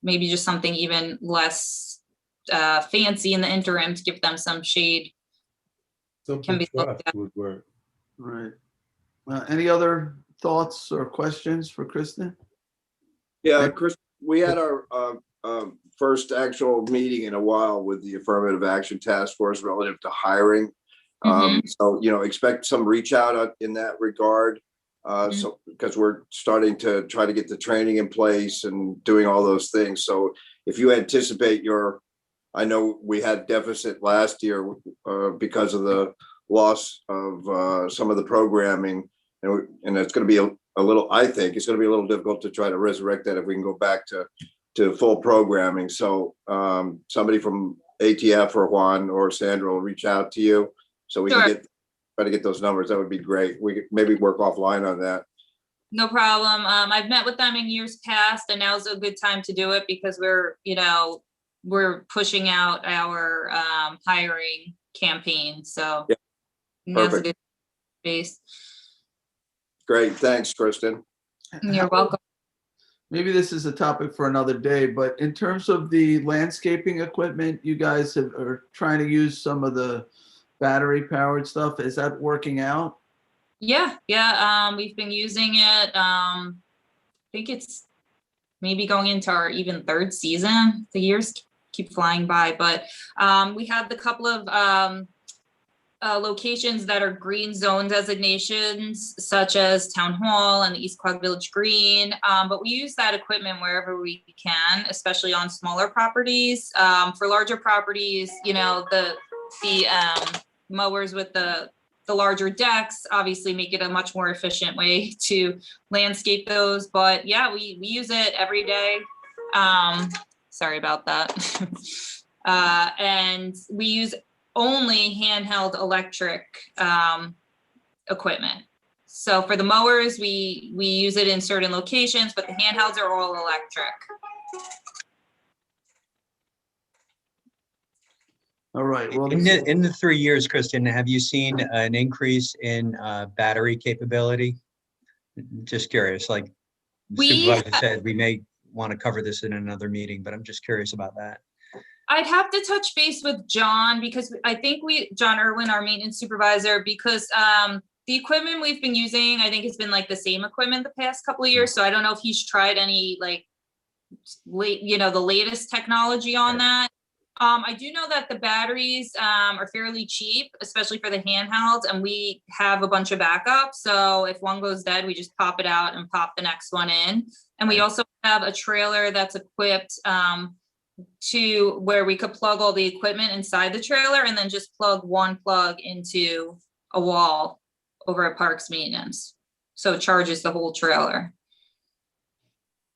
maybe just something even less fancy in the interim to give them some shade. Can be looked at. Would work. Right. Any other thoughts or questions for Kristen? Yeah, Chris, we had our first actual meeting in a while with the Affirmative Action Task Force relative to hiring. So, expect some reach out in that regard. So, because we're starting to try to get the training in place and doing all those things. So if you anticipate I know we had deficit last year because of the loss of some of the programming, and it's going to be I think it's going to be a little difficult to try to resurrect that if we can go back to full programming. So somebody from ATF or Juan or Sandra will reach out to you so we can try to get those numbers. That would be great. We could maybe work offline on that. No problem. I've met with them in years past, and now's a good time to do it because we're pushing out our hiring campaign. So now's a good space. Great. Thanks, Kristen. You're welcome. Maybe this is a topic for another day, but in terms of the landscaping equipment, you guys are trying to use some of the battery powered stuff. Is that working out? Yeah. We've been using it. I think it's maybe going into our even third season. The years keep flying by, but we have the couple of locations that are green zone designations, such as Town Hall and the East Quad Village Green. But we use that equipment wherever we can, especially on smaller properties. For larger properties, the mowers with the larger decks obviously make it a much more efficient way to landscape those. But yeah, we use it every day. Sorry about that. And we use only handheld electric equipment. So for the mowers, we use it in certain locations, but the handhelds are all electric. All right. Well, In the 3 years, Kristen, have you seen an increase in battery capability? Just curious, like the supervisor said, we may want to cover this in another meeting, but I'm just curious about that. I'd have to touch base with John because I think John Irwin, our maintenance supervisor, because the equipment we've been using, I think has been like the same equipment the past couple of years. So I don't know if he's tried any the latest technology on that. I do know that the batteries are fairly cheap, especially for the handhelds, and we have a bunch of backups. So if one goes dead, we just pop it out and pop the next one in. And we also have a trailer that's equipped to where we could plug all the equipment inside the trailer and then just plug one plug into a wall over at Parks Maintenance. So it charges the whole trailer.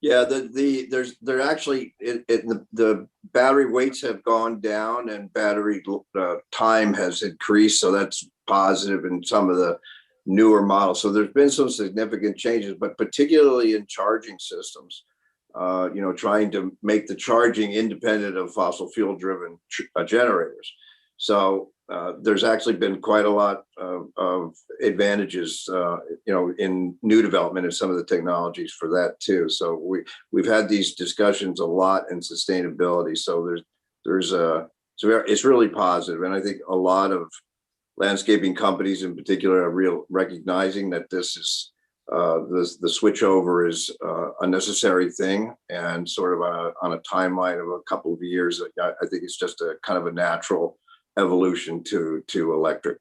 Yeah, they're actually the battery weights have gone down and battery time has increased, so that's positive in some of the newer models. So there's been some significant changes, but particularly in charging systems. Trying to make the charging independent of fossil fuel driven generators. So there's actually been quite a lot of advantages, in new development of some of the technologies for that too. So we've had these discussions a lot in sustainability. So it's really positive, and I think a lot of landscaping companies in particular are recognizing that this is the switchover is a necessary thing, and sort of on a timeline of a couple of years. I think it's just a kind of a natural evolution to electric.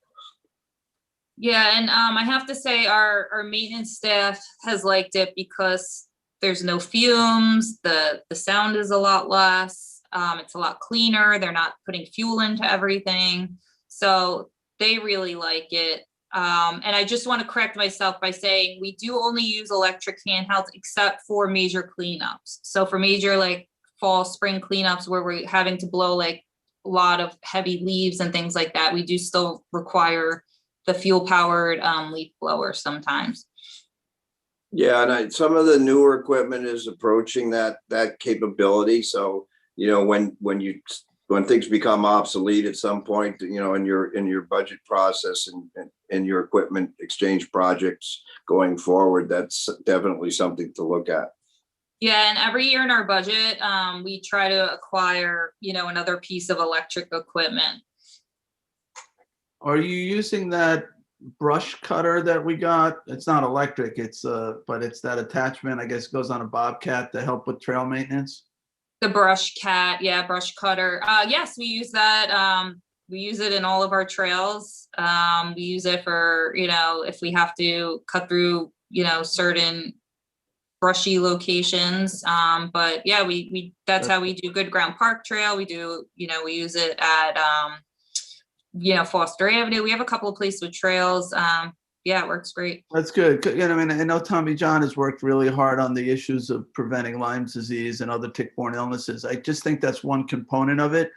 Yeah, and I have to say our maintenance staff has liked it because there's no fumes, the sound is a lot less, it's a lot cleaner, they're not putting fuel into everything. So they really like it. And I just want to correct myself by saying we do only use electric handhelds except for major cleanups. So for major like fall, spring cleanups where we're having to blow like a lot of heavy leaves and things like that, we do still require the fuel powered leaf blower sometimes. Yeah, and some of the newer equipment is approaching that capability. So, you know, when things become obsolete at some point, you know, in your budget process and in your equipment exchange projects going forward, that's definitely something to look at. Yeah, and every year in our budget, we try to acquire, you know, another piece of electric equipment. Are you using that brush cutter that we got? It's not electric, but it's that attachment, I guess, goes on a Bobcat to help with trail maintenance. The brush brush cutter. Yes, we use that. We use it in all of our trails. We use it for, you know, if we have to cut through, you know, certain brushy locations. But yeah, that's how we do Good Ground Park Trail. We do, you know, we use it at, you know, Foster Avenue. We have a couple of places with trails. Yeah, it works great. That's good. You know, I mean, I know Tommy John has worked really hard on the issues of preventing Lyme disease and other tick-borne illnesses. I just think that's one component of it,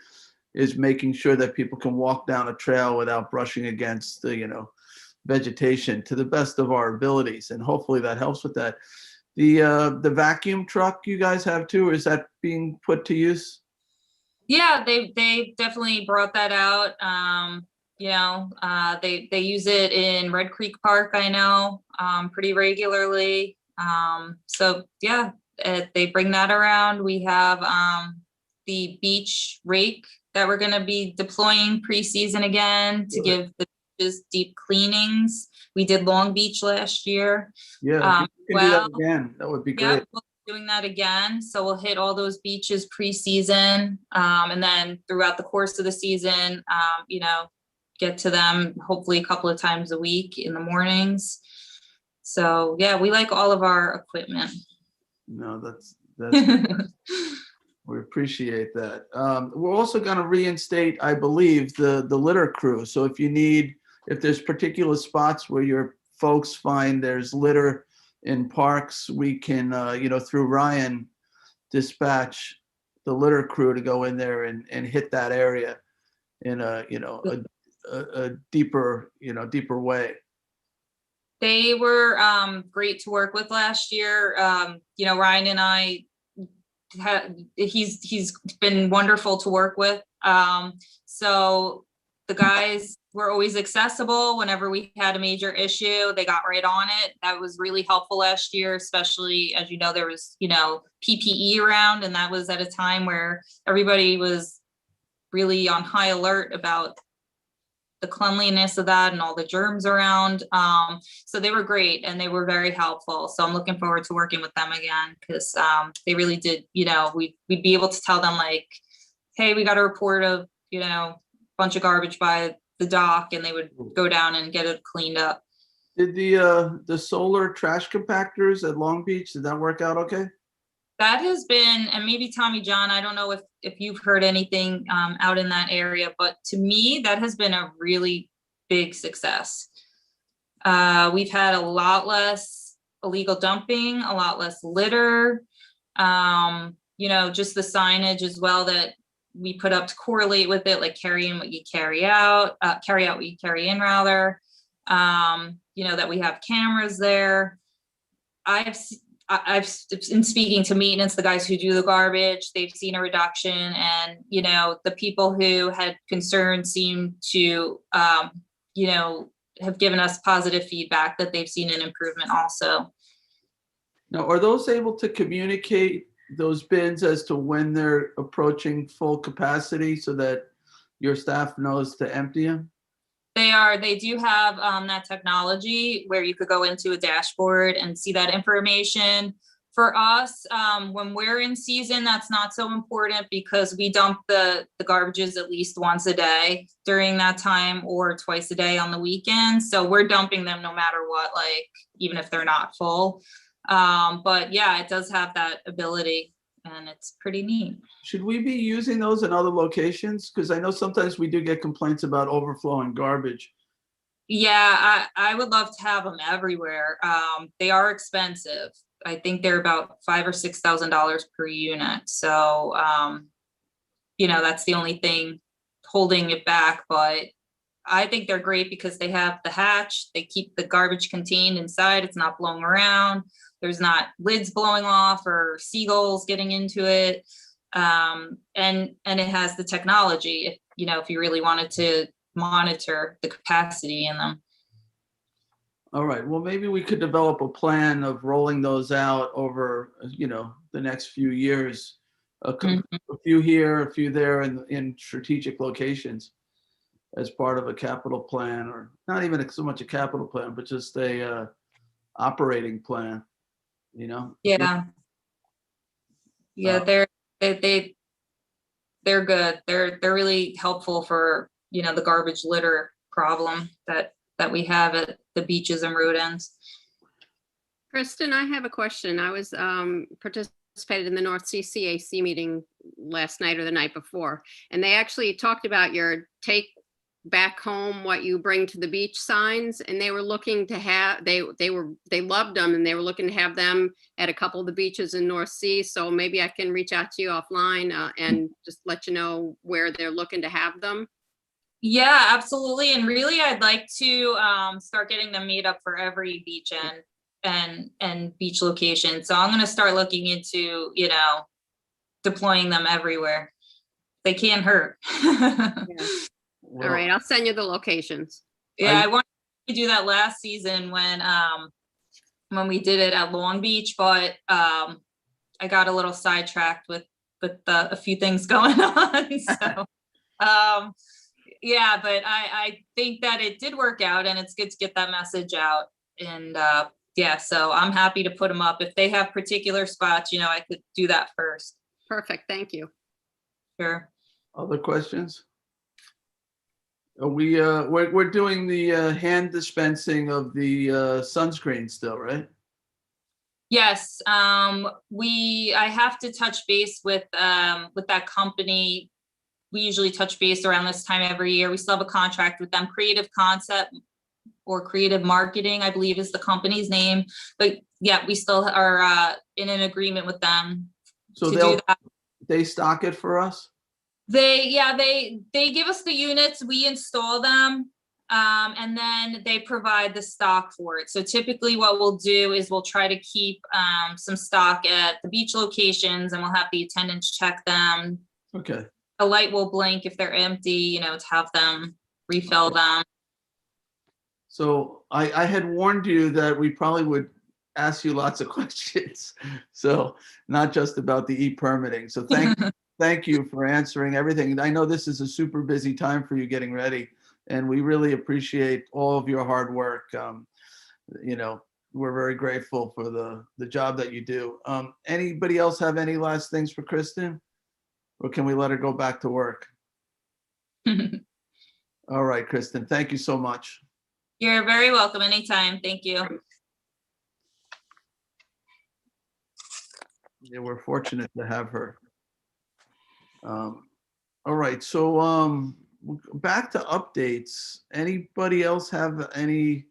is making sure that people can walk down a trail without brushing against the, you know, vegetation to the best of our abilities. And hopefully that helps with that. The vacuum truck you guys have too, is that being put to use? Yeah, they definitely brought that out. You know, they use it in Red Creek Park, I know, pretty regularly. So yeah, they bring that around. We have the beach rake that we're going to be deploying preseason again to give the beaches deep cleanings. We did Long Beach last year. Yeah, you can do that again. That would be great. Yeah, we'll be doing that again. So we'll hit all those beaches preseason, and then throughout the course of the season, you know, get to them hopefully a couple of times a week in the mornings. So yeah, we like all of our equipment. No, that's we appreciate that. We're also going to reinstate, I believe, the litter crew. So if there's particular spots where your folks find there's litter in parks, we can, you know, through Ryan, dispatch the litter crew to go in there and hit that area in a, you know, a deeper way. They were great to work with last year. You know, Ryan and I he's been wonderful to work with. So the guys were always accessible whenever we had a major issue. They got right on it. That was really helpful last year, especially as you know, there was, you know, PPE around, and that was at a time where everybody was really on high alert about the cleanliness of that and all the germs around. So they were great and they were very helpful. So I'm looking forward to working with them again, because they really did, you know, we'd be able to tell them like, hey, we got a report of, you know, a bunch of garbage by the dock, and they would go down and get it cleaned up. Did the solar trash compactors at Long Beach, did that work out okay? That has been, and maybe Tommy John, I don't know if you've heard anything out in that area, but to me, that has been a really big success. We've had a lot less illegal dumping, a lot less litter, you know, just the signage as well that we put up to correlate with it, like carry in what you carry out what you carry in rather, you know, that we have cameras there. I've been speaking to maintenance, the guys who do the garbage, they've seen a reduction, and, you know, the people who had concerns seem to, you know, have given us positive feedback that they've seen an improvement also. Now, are those able to communicate those bins as to when they're approaching full capacity so that your staff knows to empty them? They do have that technology where you could go into a dashboard and see that information For us, when we're in season, that's not so important because we dump the garbages at least once a day during that time or twice a day on the weekends. So we're dumping them no matter what, like even if they're not full. But yeah, it does have that ability and it's pretty neat. Should we be using those in other locations? Because I know sometimes we do get complaints about overflowing garbage. Yeah, I would love to have them everywhere. They are expensive. I think they're about $5,000 or $6,000 per unit. So, that's the only thing holding it back. But I think they're great because they have the hatch. They keep the garbage contained inside. It's not blowing around. There's not lids blowing off or seagulls getting into it. And it has the technology. If you really wanted to monitor the capacity in them. All right, well, maybe we could develop a plan of rolling those out over, the next few years. A few here, a few there in strategic locations as part of a capital plan, or not even so much a capital plan, but just a operating plan, Yeah. Yeah, they're good. They're really helpful for, the garbage litter problem that we have at the beaches and road ends. Kristen, I have a question. I was participated in the North Sea CAC meeting last night or the night before, and they actually talked about your take back home what you bring to the beach signs, and they were looking to have they loved them, and they were looking to have them at a couple of the beaches in North Sea. So maybe I can reach out to you offline and just let you know where they're looking to have them. Yeah, absolutely. And really, I'd like to start getting them made up for every beach and beach location. So I'm going to start looking into, deploying them everywhere. They can't hurt. Yeah. All right, I'll send you the locations. Yeah, I wanted to do that last season when we did it at Long Beach, but I got a little sidetracked with a few things going on. So yeah, but I think that it did work out, and it's good to get that message out. And yeah, so I'm happy to put them up. If they have particular spots, I could do that first. Perfect, thank you. Sure. Other questions? We're doing the hand dispensing of the sunscreen still, right? Yes, I have to touch base with that company. We usually touch base around this time every year. We still have a contract with them. Creative Concept or Creative Marketing, I believe, is the company's name. But yeah, we still are in an agreement with them. So they stock it for us? They give us the units, we install them, and then they provide the stock for it. So typically what we'll do is we'll try to keep some stock at the beach locations, and we'll have the attendants check them. Okay. A light will blink if they're empty, to have them refill them. So I had warned you that we probably would ask you lots of questions. So not just about the e-permitting. So thank you for answering everything. I know this is a super busy time for you getting ready, and we really appreciate all of your hard work. We're very grateful for the job that you do. Anybody else have any last things for Kristen? Or can we let her go back to work? All right, Kristen, thank you so much. You're very welcome anytime. Thank you. Yeah, we're fortunate to have her. All right, so back to updates. Anybody else have any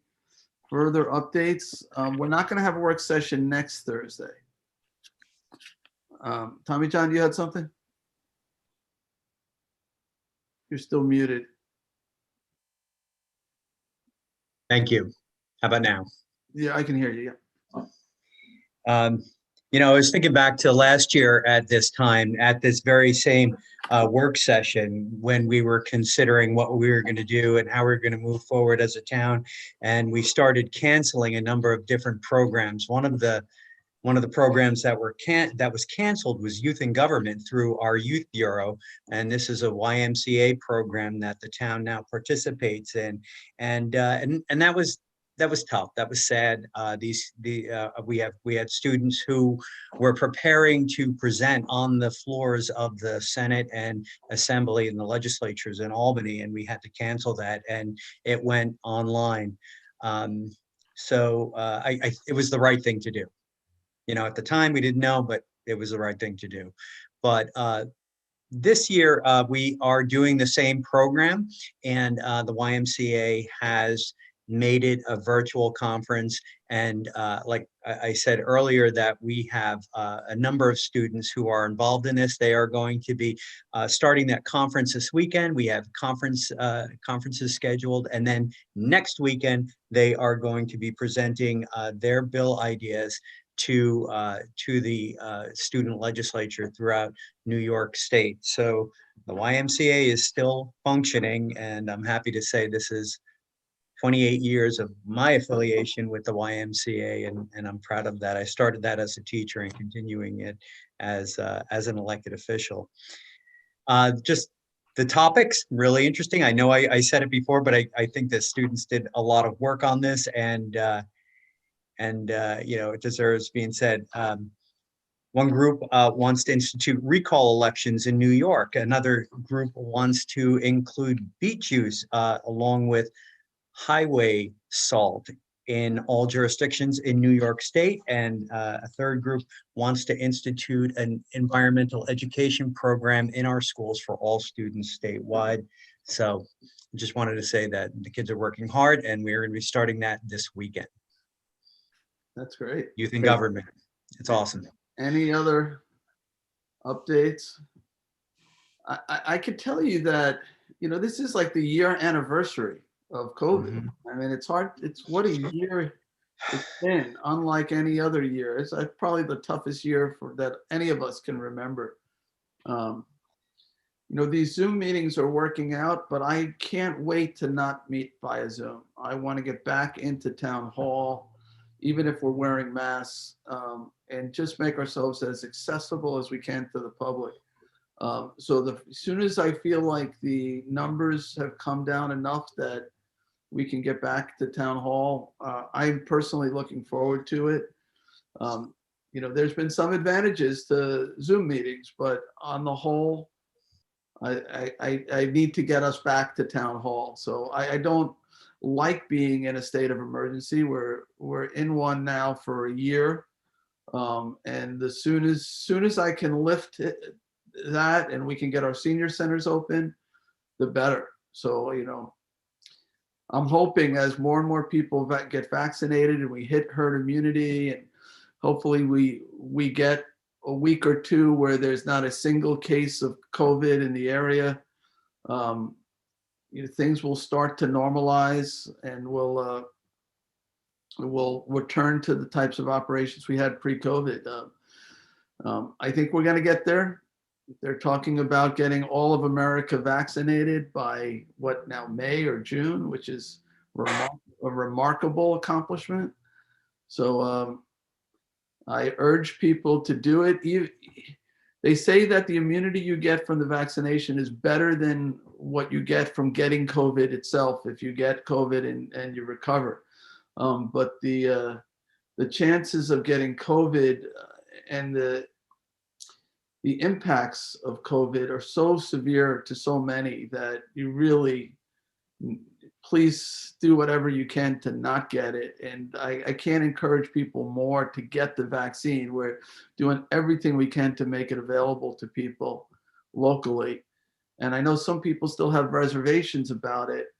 further updates? We're not going to have a work session next Thursday. Tommy John, you had something? You're still muted. Thank you. How about now? Yeah, I can hear you. I was thinking back to last year at this time, at this very same work session, when we were considering what we were going to do and how we were going to move forward as a town. And we started canceling a number of different programs. One of the programs that was canceled was Youth in Government through our Youth Bureau. And this is a YMCA program that the town now participates in. And that was that was tough. That was sad. We had students who were preparing to present on the floors of the Senate and Assembly and the legislatures in Albany, and we had to cancel that, and it went online. It was the right thing to do. At the time we didn't know, but it was the right thing to do. But this year we are doing the same program, and the YMCA has made it a virtual conference. And like I said earlier, that we have a number of students who are involved in this. They are going to be starting that conference this weekend. We have conferences scheduled, and then next weekend they are going to be presenting their bill ideas to the student legislature throughout New York State. So the YMCA is still functioning, and I'm happy to say this is 28 years of my affiliation with the YMCA, and I'm proud of that. I started that as a teacher and continuing it as an elected official. Just the topics, really interesting. I know I said it before, but I think the students did a lot of work on this, and it deserves being said. One group wants to institute recall elections in New York. Another group wants to include beach use along with highway salt in all jurisdictions in New York State. And a third group wants to institute an environmental education program in our schools for all students statewide. So I just wanted to say that the kids are working hard, and we're going to be starting that this weekend. That's great. Youth in government. It's awesome. Any other updates? I could tell you that, this is like the year anniversary of COVID. Mm-hmm. I mean, it's hard. It's what a year it's been, unlike any other year. It's probably the toughest year that any of us can remember. These Zoom meetings are working out, but I can't wait to not meet via Zoom. I want to get back into town hall, even if we're wearing masks, and just make ourselves as accessible as we can to the public. So as soon as I feel like the numbers have come down enough that we can get back to town hall, I'm personally looking forward to it. There's been some advantages to Zoom meetings, but on the whole, I need to get us back to town hall. So I don't like being in a state of emergency. We're in one now for a year, and as soon as I can lift that and we can get our senior centers open, the better. So I'm hoping as more and more people get vaccinated and we hit herd immunity, and hopefully we get a week or two where there's not a single case of COVID in the area, things will start to normalize, and we'll return to the types of operations we had pre-COVID. I think we're going to get there. They're talking about getting all of America vaccinated by May or June, which is a remarkable accomplishment. So I urge people to do it. They say that the immunity you get from the vaccination is better than what you get from getting COVID itself if you get COVID and you recover. But the chances of getting COVID and the impacts of COVID are so severe to so many that you really, please do whatever you can to not get it. And I can't encourage people more to get the vaccine. We're doing everything we can to make it available to people locally. And I know some people still have reservations about it.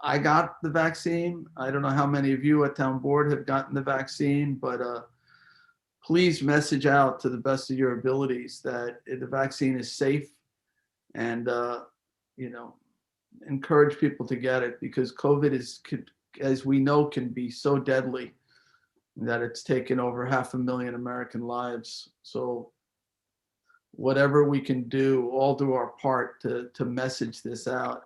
I got the vaccine. I don't know how many of you at town board have gotten the vaccine, but please message out to the best of your abilities that the vaccine is safe, and encourage people to get it, because COVID as we know, can be so deadly that it's taken over 500,000 American lives. So whatever we can do, all do our part to message this out.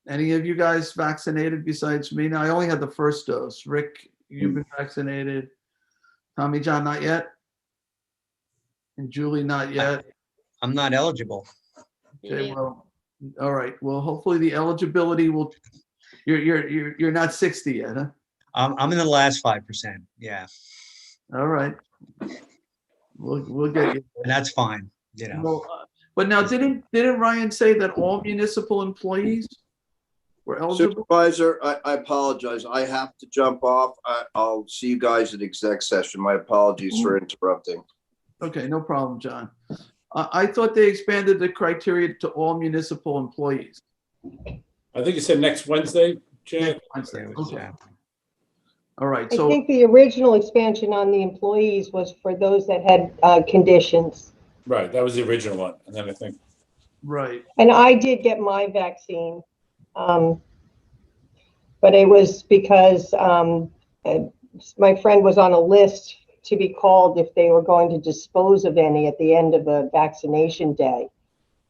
Any of you guys vaccinated besides me? Now, I only had the first dose. Rick, you've been vaccinated. Tommy John, not yet? And Julie, not yet? I'm not eligible. Okay, well, all right. Well, hopefully the eligibility will You're not 60 yet, huh? I'm in the last 5%. Yeah, All right. We'll get you. and that's fine. You know, Well, but now, didn't Ryan say that all municipal employees were eligible? Supervisor, I apologize. I have to jump off. I'll see you guys at exec session. My apologies for interrupting. Okay, no problem, John. I thought they expanded the criteria to all municipal employees. I think you said next Wednesday, Jay. Next Wednesday. Okay. All right, I so, think the original expansion on the employees was for those that had conditions. Right, that was the original one. And then I think, right. And I did get my vaccine. But it was because my friend was on a list to be called if they were going to dispose of any at the end of a vaccination day.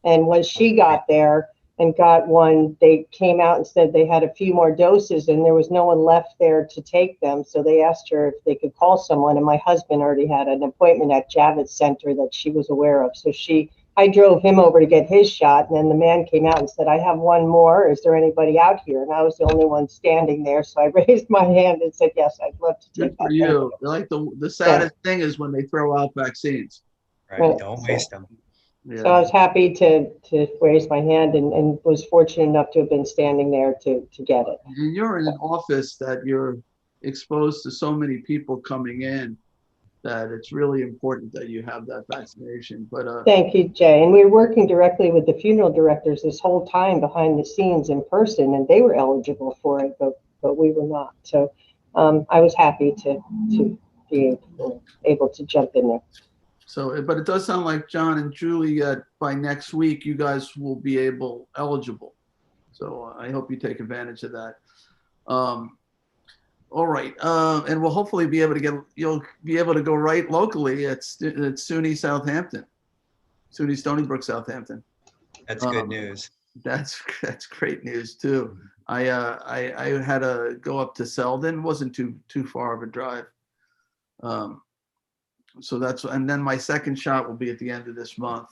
And when she got there and got one, they came out and said they had a few more doses and there was no one left there to take them. So they asked her if they could call someone. And my husband already had an appointment at Javits Center that she was aware of. So I drove him over to get his shot. And then the man came out and said, I have one more. Is there anybody out here? And I was the only one standing there. So I raised my hand and said, yes, I'd love to Good take for that. you. Like the saddest thing is when they throw out vaccines. right? Don't waste them. Yeah. So I was happy to raise my hand and was fortunate enough to have been standing there to get it. And you're in an office that you're exposed to so many people coming in that it's really important that you have that vaccination. But Thank you, Jay. And we were working directly with the funeral directors this whole time behind the scenes in person, and they were eligible for it, but we were not. So I was happy to be able to jump in there. so, but it does sound like John and Julie, by next week, you guys will be eligible. So I hope you take advantage of that. All right, and we'll hopefully be able to you'll be able to go right locally at SUNY Southampton, SUNY Stony Brook, Southampton. That's good news. That's great news too. I had to go up to Selden. Wasn't too far of a drive. So and then my second shot will be at the end of this month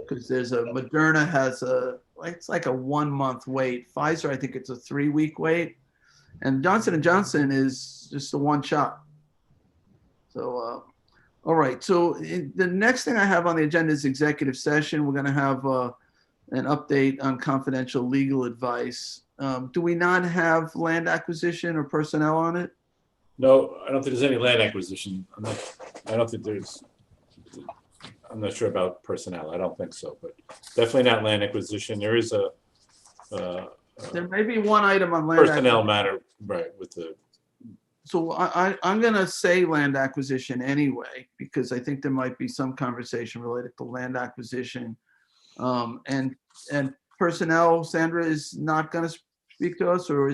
because Moderna has it's like a 1 month wait. Pfizer, I think it's a 3-week wait. And Johnson & Johnson is just a one shot. So, all right. So the next thing I have on the agenda is executive session. We're going to have an update on confidential legal advice. Do we not have land acquisition or personnel on it? no, I don't think there's any land acquisition. I'm not sure about personnel. I don't think so, but definitely not land acquisition. There is There may be one item on land personnel acquisition. matter, right, with the, So I'm going to say land acquisition anyway, because I think there might be some conversation related to land acquisition. And personnel, Sandra is not going to speak to us, or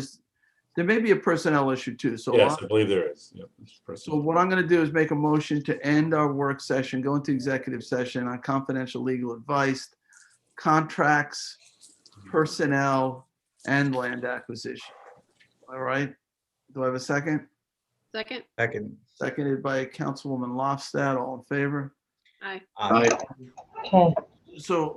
there may be a personnel issue too. So yes, I believe there is. Yep, it's So personnel. what I'm going to do is make a motion to end our work session, go into executive session on confidential legal advice, contracts, personnel, and land acquisition. All right. Do I have a second? Second? Second. Seconded by Councilwoman Lofstad. All in favor? Aye. Aye. Okay. So